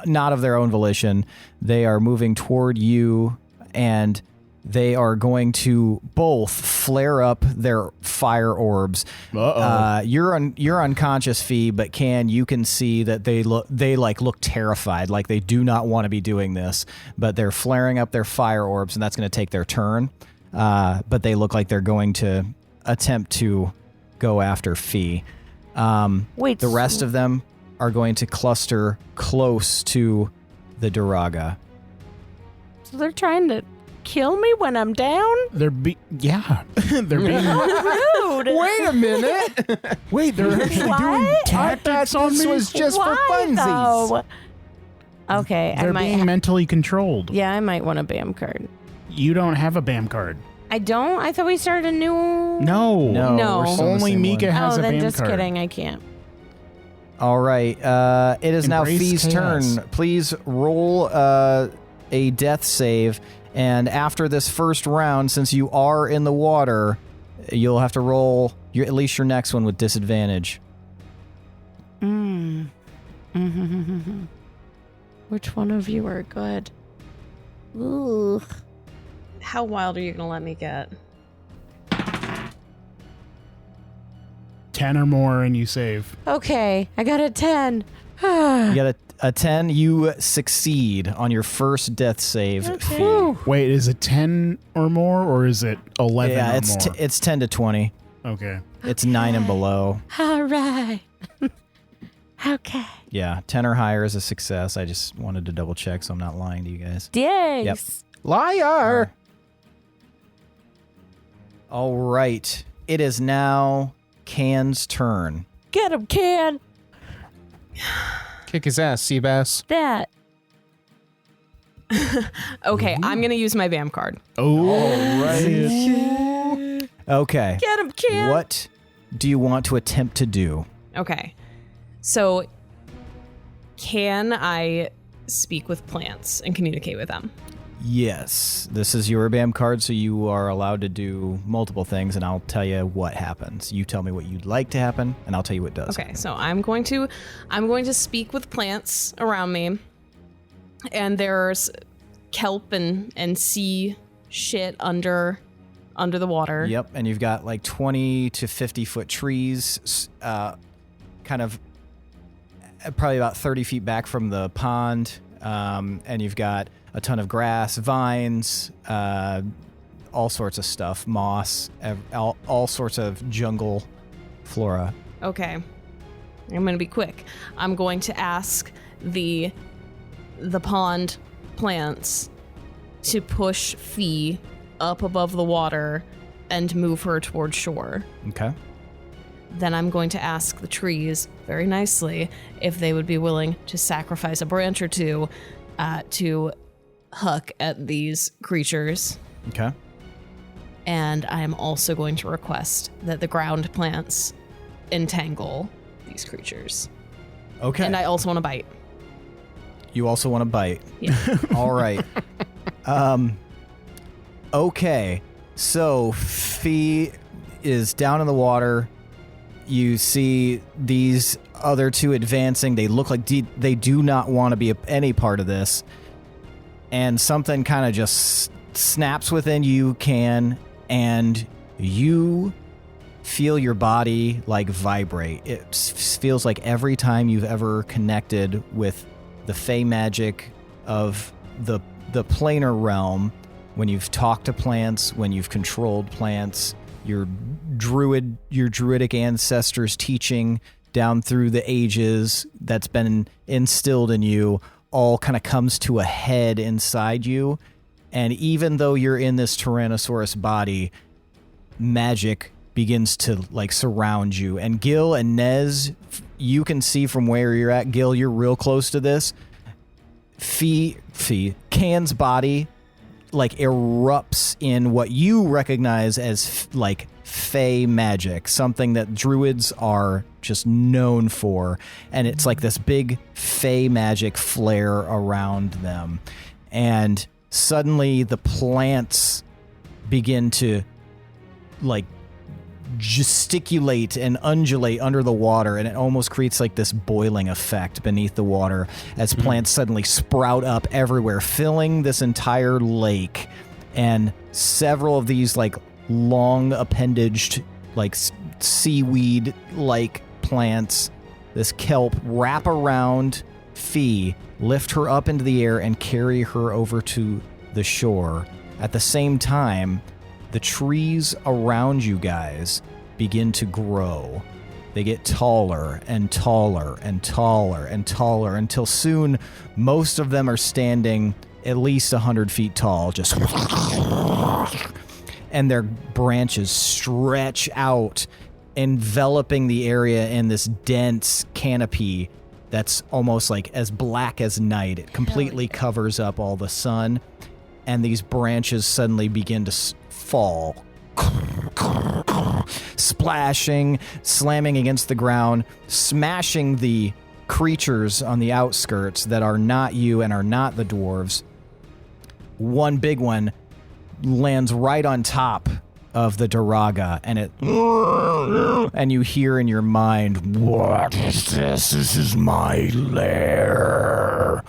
not of their own volition. They are moving toward you, and they are going to both flare up their fire orbs. You're unconscious, Fee, but you can see that they look terrified, like they do not want to be doing this, but they're flaring up their fire orbs, and that's going to take their turn. But they look like they're going to attempt to go after Fee.
Wait.
The rest of them are going to cluster close to the Duraga.
So they're trying to kill me when I'm down?
They're being.
Rude.
Wait a minute.
Wait, they're actually doing tactics on
This
me.
was just for
Why,
funsies.
though? Okay, I
They're
might.
being mentally controlled.
Yeah, I might want a BAM card.
You don't have a BAM card.
I don't. I thought we started a new.
No.
No.
we're still in the
Only
same
Mika
one.
has
Oh,
a
then
BAM
just
card.
kidding. I can't.
All right. It is now
Embrace
Fee's
chaos.
turn. Please roll a death save. And after this first round, since you are in the water, you'll have to roll at least your next one with disadvantage.
Which one of you are good? Ooh.
How wild are you going to let me get?
10 or more and you save.
Okay, I got a 10.
You got A 10, you succeed on your first death save. Fee.
Wait, is it 10 or more, or is it 11
Yeah,
or more?
it's 10 to 20.
Okay.
It's 9 and below.
All right. Okay.
Yeah, 10 or higher is a success. I just wanted to double check so I'm not lying to you guys.
Yes.
Liar.
All right. It is now Can's turn.
Get him, Can.
Kick his ass, Seabass.
That.
Okay, I'm gonna use my Vamp card.
Oh,
right. Okay.
Get him, Can.
What do you want to attempt to do?
Okay, so can I speak with plants and communicate with them?
Yes. This is your BAM card, so you are allowed to do multiple things, and I'll tell you what happens. You tell me what you'd like to happen, and I'll tell you what does.
Okay, so I'm going to speak with plants around me, and there's kelp and sea shit under the water.
Yep, and you've got like 20 to 50 foot trees, kind of probably about 30 feet back from the pond, and you've got a ton of grass, vines, all sorts of stuff, moss, all sorts of jungle flora.
Okay, I'm going to be quick. I'm going to ask the pond plants to push Fee up above the water and move her towards shore.
Okay.
Then I'm going to ask the trees very nicely if they would be willing to sacrifice a branch or two to huck at these creatures.
Okay.
And I am also going to request that the ground plants entangle these creatures.
Okay.
And I also want to bite.
You also want to bite.
Yeah.
All right. Okay. So Fee is down in the water. You see these other two advancing. They look like they do not want to be any part of this. And something kind of just snaps within you, Can, and you feel your body like vibrate. It feels like every time you've ever connected with the fey magic of the planar realm, when you've talked to plants, when you've controlled plants, your druidic ancestors' teaching down through the ages that's been instilled in you all kind of comes to a head inside you. And even though you're in this Tyrannosaurus body, magic begins to like surround you. And Gil and Nez, you can see from where you're at. Gil, you're real close to this. Can's body like erupts in what you recognize as like fey magic, something that druids are just known for, and it's like this big fey magic flare around them. And suddenly the plants begin to like gesticulate and undulate under the water, and it almost creates like this boiling effect beneath the water as plants suddenly sprout up everywhere, filling this entire lake. And several of these like long appendaged like seaweed like plants, this kelp, wrap around Fee, lift her up into the air and carry her over to the shore. At the same time, the trees around you guys begin to grow. They get taller and taller and taller and taller until soon most of them are standing at least 100 feet tall, just and their branches stretch out, enveloping the area in this dense canopy that's almost like as black as night. It completely covers up all the sun, and these branches suddenly begin to fall, splashing, slamming against the ground, smashing the creatures on the outskirts that are not you and are not the dwarves. One big one lands right on top of the Daraga, and you hear in your mind, "What is this? This is my lair."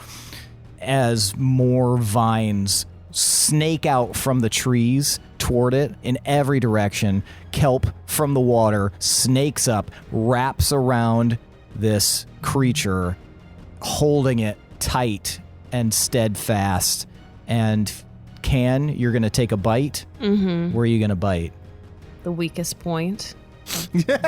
As more vines snake out from the trees toward it in every direction, kelp from the water snakes up, wraps around this creature, holding it tight and steadfast. And you're going to take a bite.
Mm-hmm.
Where are you going to bite?
The weakest point.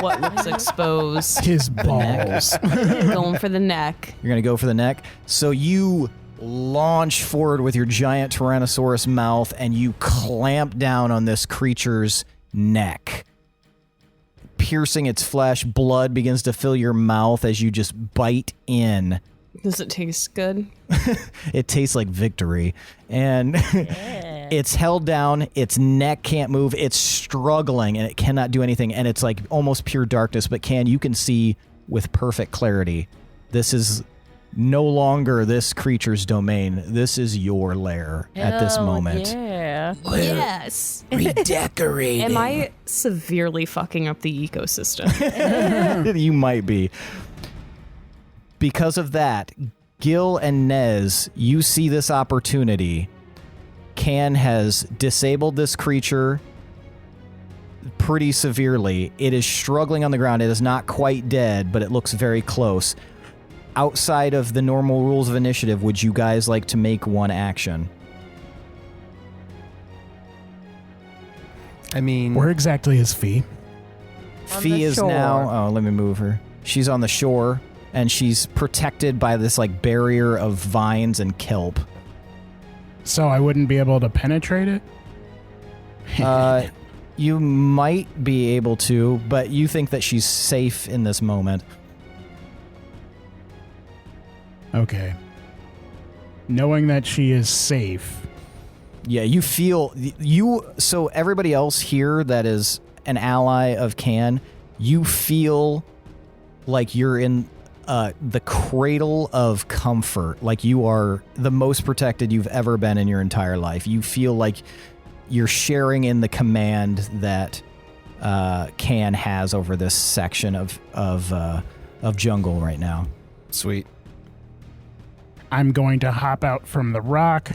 What looks exposed.
His balls.
Going for the neck.
You're going to go for the neck. So you launch forward with your giant Tyrannosaurus mouth and you clamp down on this creature's neck. Piercing its flesh, blood begins to fill your mouth as you just bite in.
Does it taste good?
It tastes like victory. And it's held down. Its neck can't move. It's struggling and it cannot do anything. And it's like almost pure darkness. But you can see with perfect clarity, this is no longer this creature's domain. This is your lair at this moment.
Yeah.
Yes.
Redecorating.
Am I severely fucking up the ecosystem?
You might be. Because of that, Gil and Nez, you see this opportunity. Can has disabled this creature pretty severely. It is struggling on the ground. It is not quite dead, but it looks very close. Outside of the normal rules of initiative, would you guys like to make one action?
I mean,
Where exactly is Fee?
Fee is now... Oh, let me move her. She's on the shore, and she's protected by this like barrier of vines and kelp.
So I wouldn't be able to penetrate it?
You might be able to, but you think that she's safe in this moment.
Okay. Knowing that she is safe.
Yeah, you feel... So everybody else here that is an ally of Can, you feel like you're in the cradle of comfort. Like you are the most protected you've ever been in your entire life. You feel like you're sharing in the command that Can has over this section of jungle right now.
sweet.
I'm going to hop out from the rock,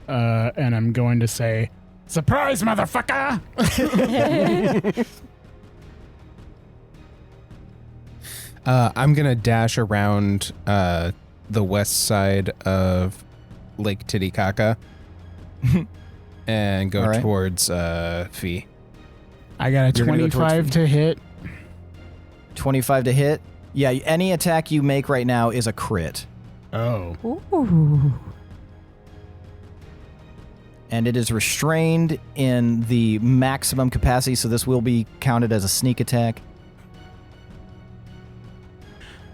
and I'm going to say, "Surprise, motherfucker!"
I'm going to dash around the west side of Lake Titicaca and go
right.
towards Fee.
I got a
You're gonna go
25
towards
to hit.
25 to hit. Yeah, any attack you make right now is a crit.
Oh.
Ooh.
And it is restrained in the maximum capacity, so this will be counted as a sneak attack.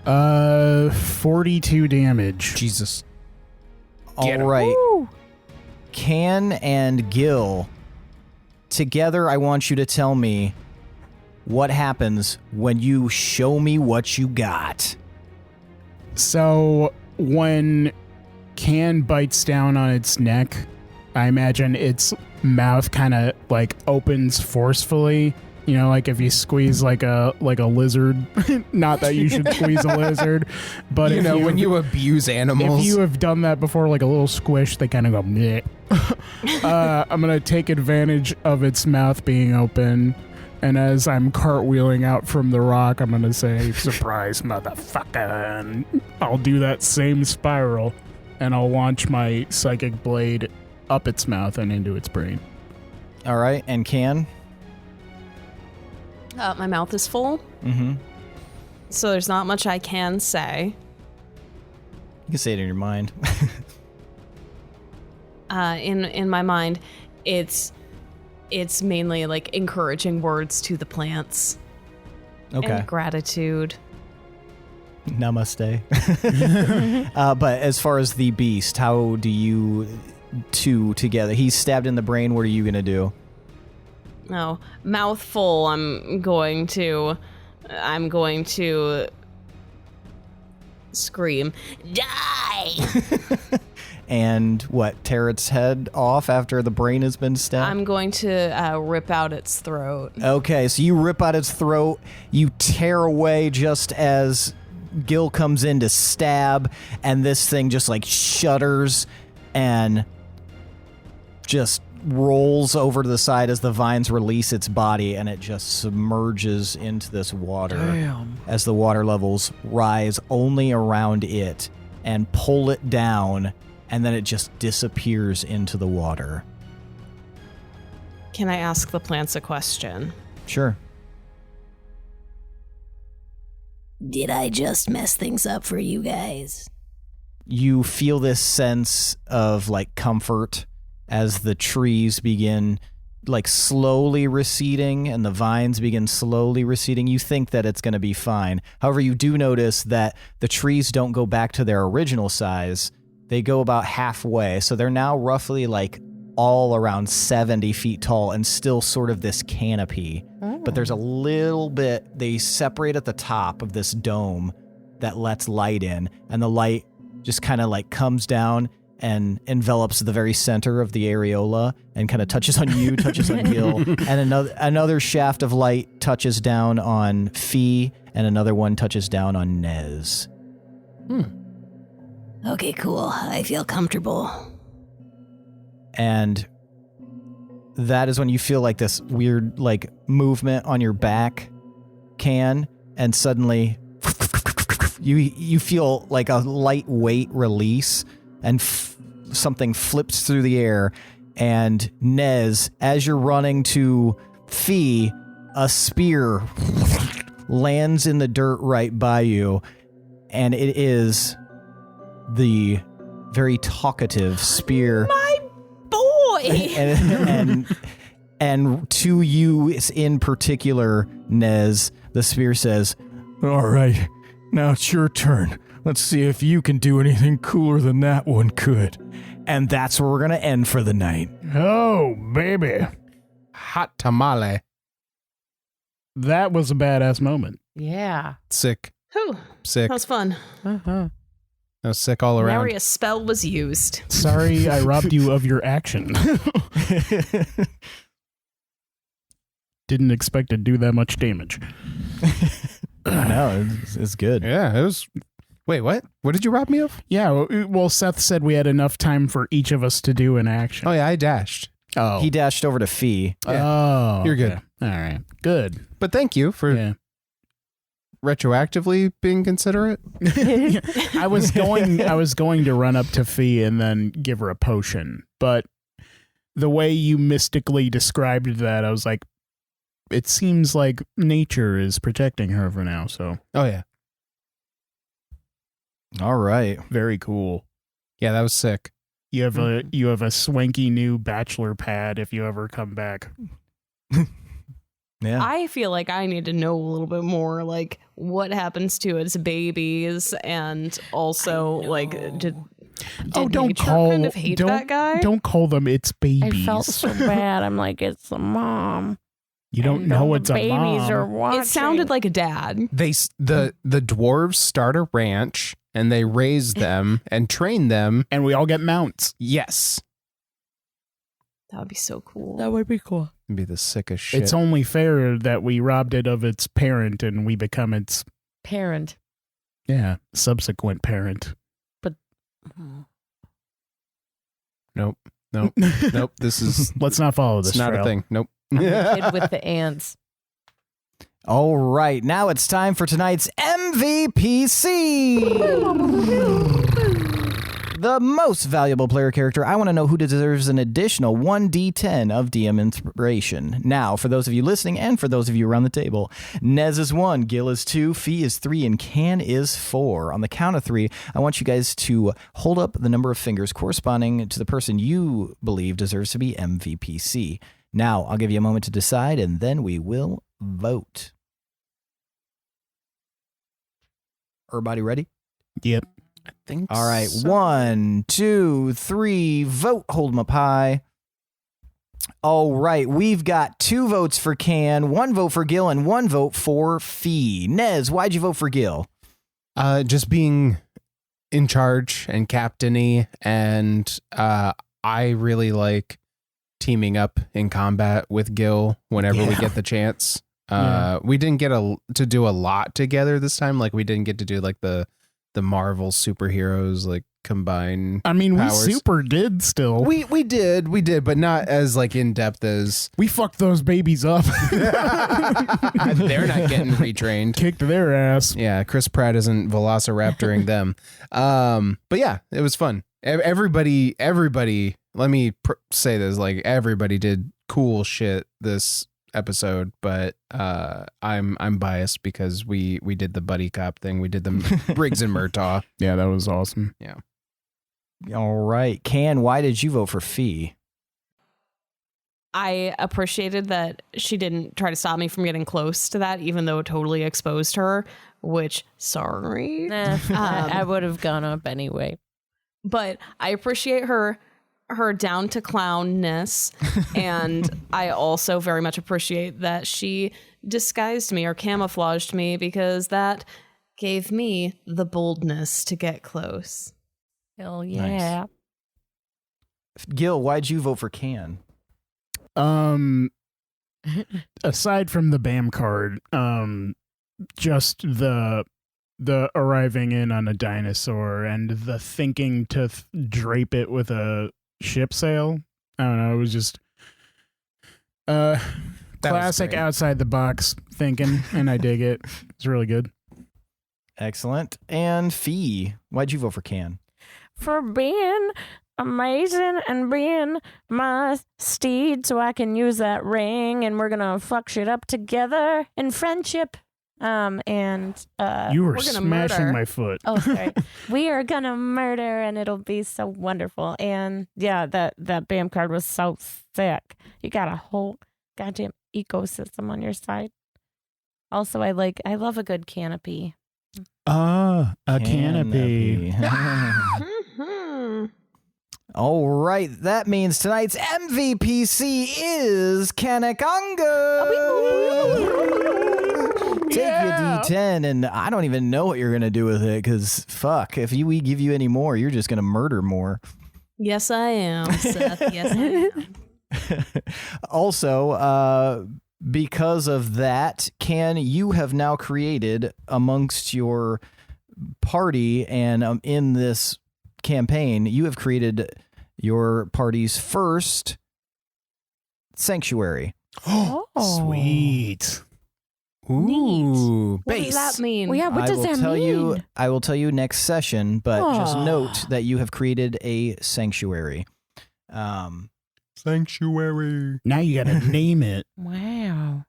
42 damage.
Jesus.
All right. Can and Gil, together I want you to tell me what happens when you show me what you got.
So when Can bites down on its neck, I imagine its mouth kind of like opens forcefully. You know, like if you squeeze like a lizard. Not that you should squeeze a lizard, but
You know, when you abuse animals.
if you have done that before, like a little squish, they kind of go. Bleh. I'm gonna take advantage of its mouth being open. And as I'm cartwheeling out from the rock, I'm going to say, "Surprise, motherfucker." And I'll do that same spiral, and I'll launch my psychic blade up its mouth and into its brain.
All right, and Can?
My mouth is full,
Mm-hmm.
so there's not much I can say.
You can say it in your mind.
In my mind, it's mainly like encouraging words to the plants.
Okay.
And gratitude.
Namaste. But as far as the beast, how do you two together? He's stabbed in the brain. What are you going to do?
No, mouth full. I'm going to scream, "Die!"
And what, tear its head off after the brain has been stabbed?
I'm going to rip out its throat.
Okay, so you rip out its throat, you tear away just as Gil comes in to stab, and this thing just like shudders and just rolls over to the side as the vines release its body, and it just submerges into this water as the water levels rise only around it and pull it down, and then it just disappears into the water.
Can I ask the plants a question?
Sure.
Did I just mess things up for you guys?
You feel this sense of like comfort as the trees begin like slowly receding and the vines begin slowly receding. You think that it's going to be fine. However, you do notice that the trees don't go back to their original size. They go about halfway. So they're now roughly like all around 70 feet tall and still sort of this canopy. But there's a little bit, they separate at the top of this dome that lets light in, and the light just kind of like comes down and envelops the very center of the areola and kind of touches on you, touches on Gil, and another shaft of light touches down on Fee, and another one touches down on Nez.
Okay, cool. I feel comfortable.
And that is when you feel like this weird like movement on your back, and suddenly you feel like a lightweight release, and something flips through the air, and Nez, as you're running to Fee, a spear lands in the dirt right by you, and it is the very talkative spear.
My boy!
and to you in particular, Nez, the spear says, "All right, now it's your turn. Let's see if you can do anything cooler than that one could." And that's where we're going to end for the night.
Oh, baby.
Hot tamale.
That was a badass moment.
Yeah.
Sick.
Whew.
Sick.
That was fun.
I was sick all around.
Nary a spell was used.
Sorry I robbed you of your action. Didn't expect to do that much damage.
No, it's good.
Yeah, it was... Wait, what? What did you rob me of?
Yeah, well, Seth said we had enough time for each of us to do an action.
Oh, yeah, I dashed.
Oh.
He dashed over to Fee.
Oh.
You're good.
Okay. All right. Good.
But thank you for retroactively being considerate.
I was going to run up to Fee and then give her a potion, but the way you mystically described that, I was like, it seems like nature is protecting her for now, so.
Oh, yeah.
All right.
Very cool.
Yeah, that was sick.
You have a swanky new bachelor pad if you ever come back.
Yeah.
I feel like I need to know a little bit more, like what happens to its babies, and also like did
don't
nature
call
kind of hate that guy?
Don't call them its babies.
I felt so bad. I'm like, it's the mom.
You don't know it's a
babies
mom.
are watching.
It sounded like a dad.
The dwarves start a ranch and they raise them and train them.
And we all get mounts.
Yes.
That would be so cool.
That would be cool.
It'd be the sickest shit.
It's only fair that we robbed it of its parent and we become its
Parent.
subsequent parent.
Nope. This is
Let's not follow this.
it's not
trail.
a thing. Nope.
The kid with the ants.
All right, now it's time for tonight's MVPC. The most valuable player character. I want to know who deserves an additional 1d10 of DM inspiration. Now, for those of you listening and for those of you around the table, Nez is 1, Gil is 2, Fee is 3, and Can is 4. On the count of 3, I want you guys to hold up the number of fingers corresponding to the person you believe deserves to be MVPC. Now, I'll give you a moment to decide, and then we will vote. Everybody ready?
Yep.
I think
All right.
so.
1, 2, 3, vote. Hold them up high. All right. We've got 2 votes for Can, 1 vote for Gil, and 1 vote for Fee. Nez, why'd you vote for Gil?
Just being in charge and captainy, and I really like teaming up in combat with Gil whenever we get the chance. We didn't get to do a lot together this time. Like we didn't get to do like the Marvel superheroes like combine.
I mean,
powers.
we super did still.
We did, but not as like in depth as
We fucked those babies up.
they're not getting retrained.
Kicked their ass.
Yeah, Chris Pratt isn't velociraptoring them. But yeah, it was fun. Everybody. Let me say this: like everybody did cool shit this episode, but I'm biased because we did the buddy cop thing. We did the Briggs and Murtaugh.
Yeah, that was awesome.
Yeah.
All right. Can, why did you vote for Fee?
I appreciated that she didn't try to stop me from getting close to that, even though it totally exposed her, which, sorry.
I would have gone up anyway.
But I appreciate her down to clownness. And I also very much appreciate that she disguised me or camouflaged me, because that gave me the boldness to get close.
Hell yeah.
Gil, why'd you vote for Can?
Aside from the BAM card, just the arriving in on a dinosaur and the thinking to drape it with a ship sail. I don't know. It was just classic
great.
outside the box thinking, and I dig it. It's really good.
Excellent. And Fee, why'd you vote for Can?
For being amazing and being my steed so I can use that ring, and we're gonna fuck shit up together in friendship.
You were
we're gonna
smashing
murder.
my foot.
Oh, sorry. We are gonna murder, and it'll be so wonderful. And yeah, that BAM card was so sick. You got a whole goddamn ecosystem on your side. Also, I love a good canopy.
A canopy.
All right. That means tonight's MVPC is Kanak Anga. Take your D10, and I don't even know what you're going to do with it, because fuck, if we give you any more, you're just going to murder more.
Yes, I am, Seth. Yes, I am.
Also, because of that, Can, you have now created amongst your party and in this campaign, you have created your party's first sanctuary.
Oh,
Sweet.
Ooh,
What does that mean?
Well, yeah, what does that mean?
I will tell you next session, but just note that you have created a sanctuary.
Sanctuary.
Now you got to name it.
Wow.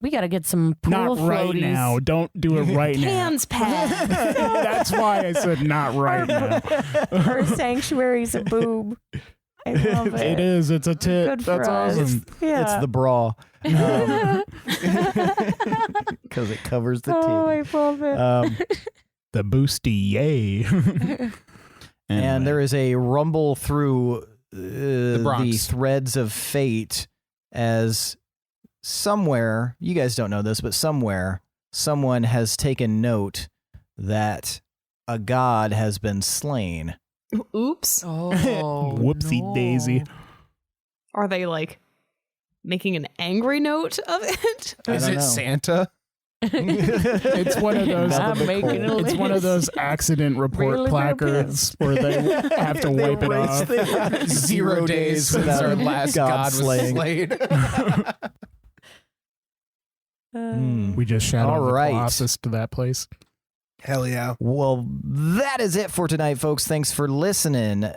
We got to get some pool
Not right
floaties.
now. Don't do it right now.
Hands pad.
That's why I said not right now.
Our sanctuary's a boob. I love it.
It is. It's a tit.
Good for
That's
us.
awesome.
Yeah.
It's the bra. Because it covers the
Oh, I
titty.
love it.
The boosty yay.
And there is a rumble through the
Bronx.
threads of fate as somewhere, you guys don't know this, but somewhere, someone has taken note that a god has been slain.
Oops.
Oh,
Whoopsie daisy.
Are they like making an angry note of it?
I
Is
don't
it
know.
Santa?
It's one of those.
I'm making a
It's one of those accident report
Really
placards where they have to wipe it off.
0 days since our last god was
slaying.
slayed.
We just shadowed
All
the
right.
Colossus to that place.
Hell yeah.
Well, that is it for tonight, folks. Thanks for listening.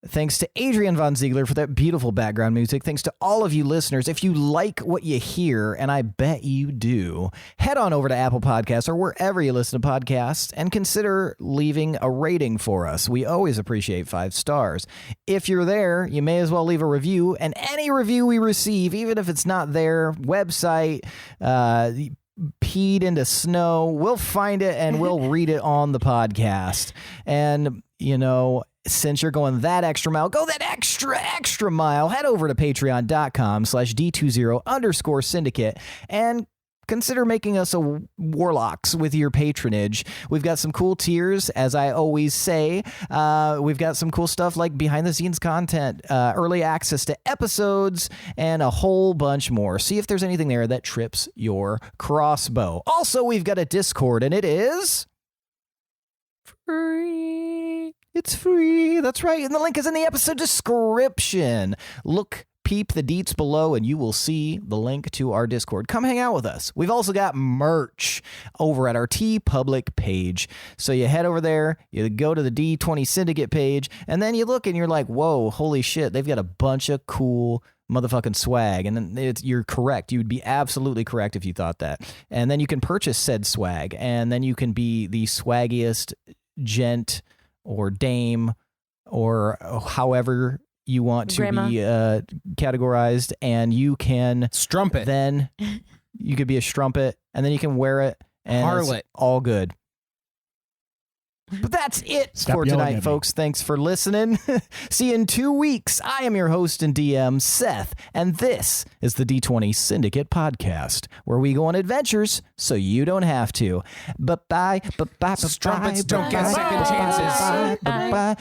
Thanks to Adrian Von Ziegler for that beautiful background music. Thanks to all of you listeners. If you like what you hear, and I bet you do, head on over to Apple Podcasts or wherever you listen to podcasts and consider leaving a rating for us. We always appreciate 5 stars. If you're there, you may as well leave a review, and any review we receive, even if it's not their website, peed into snow, we'll find it and we'll read it on the podcast. And, you know, since you're going that extra mile, go that extra mile. Head over to patreon.com/D20_syndicate and consider making us a Warlocks with your patronage. We've got some cool tiers, as I always say. We've got some cool stuff like behind the scenes content, early access to episodes, and a whole bunch more. See if there's anything there that trips your crossbow. Also, we've got a Discord, and it is free. It's free. That's right. And the link is in the episode description. Peep the deets below and you will see the link to our Discord. Come hang out with us. We've also got merch over at our TeePublic page. So you head over there, you go to the D20 Syndicate page, and then you look and you're like, whoa, holy shit, they've got a bunch of cool motherfucking swag. And then you're correct. You would be absolutely correct if you thought that. And then you can purchase said swag, and then you can be the swaggiest gent or dame or however you want to
Grandma.
be categorized, and you can
Strumpet.
then you could be a strumpet, and then you can wear it, and
Harlot.
it's all good. But that's it
Stop
for
yelling at
tonight,
me.
folks. Thanks for listening. See you in 2 weeks. I am your host and DM, Seth, and this is the D20 Syndicate podcast, where we go on adventures so you don't have to. Bye-bye.
Strumpets don't get second chances.
Bye.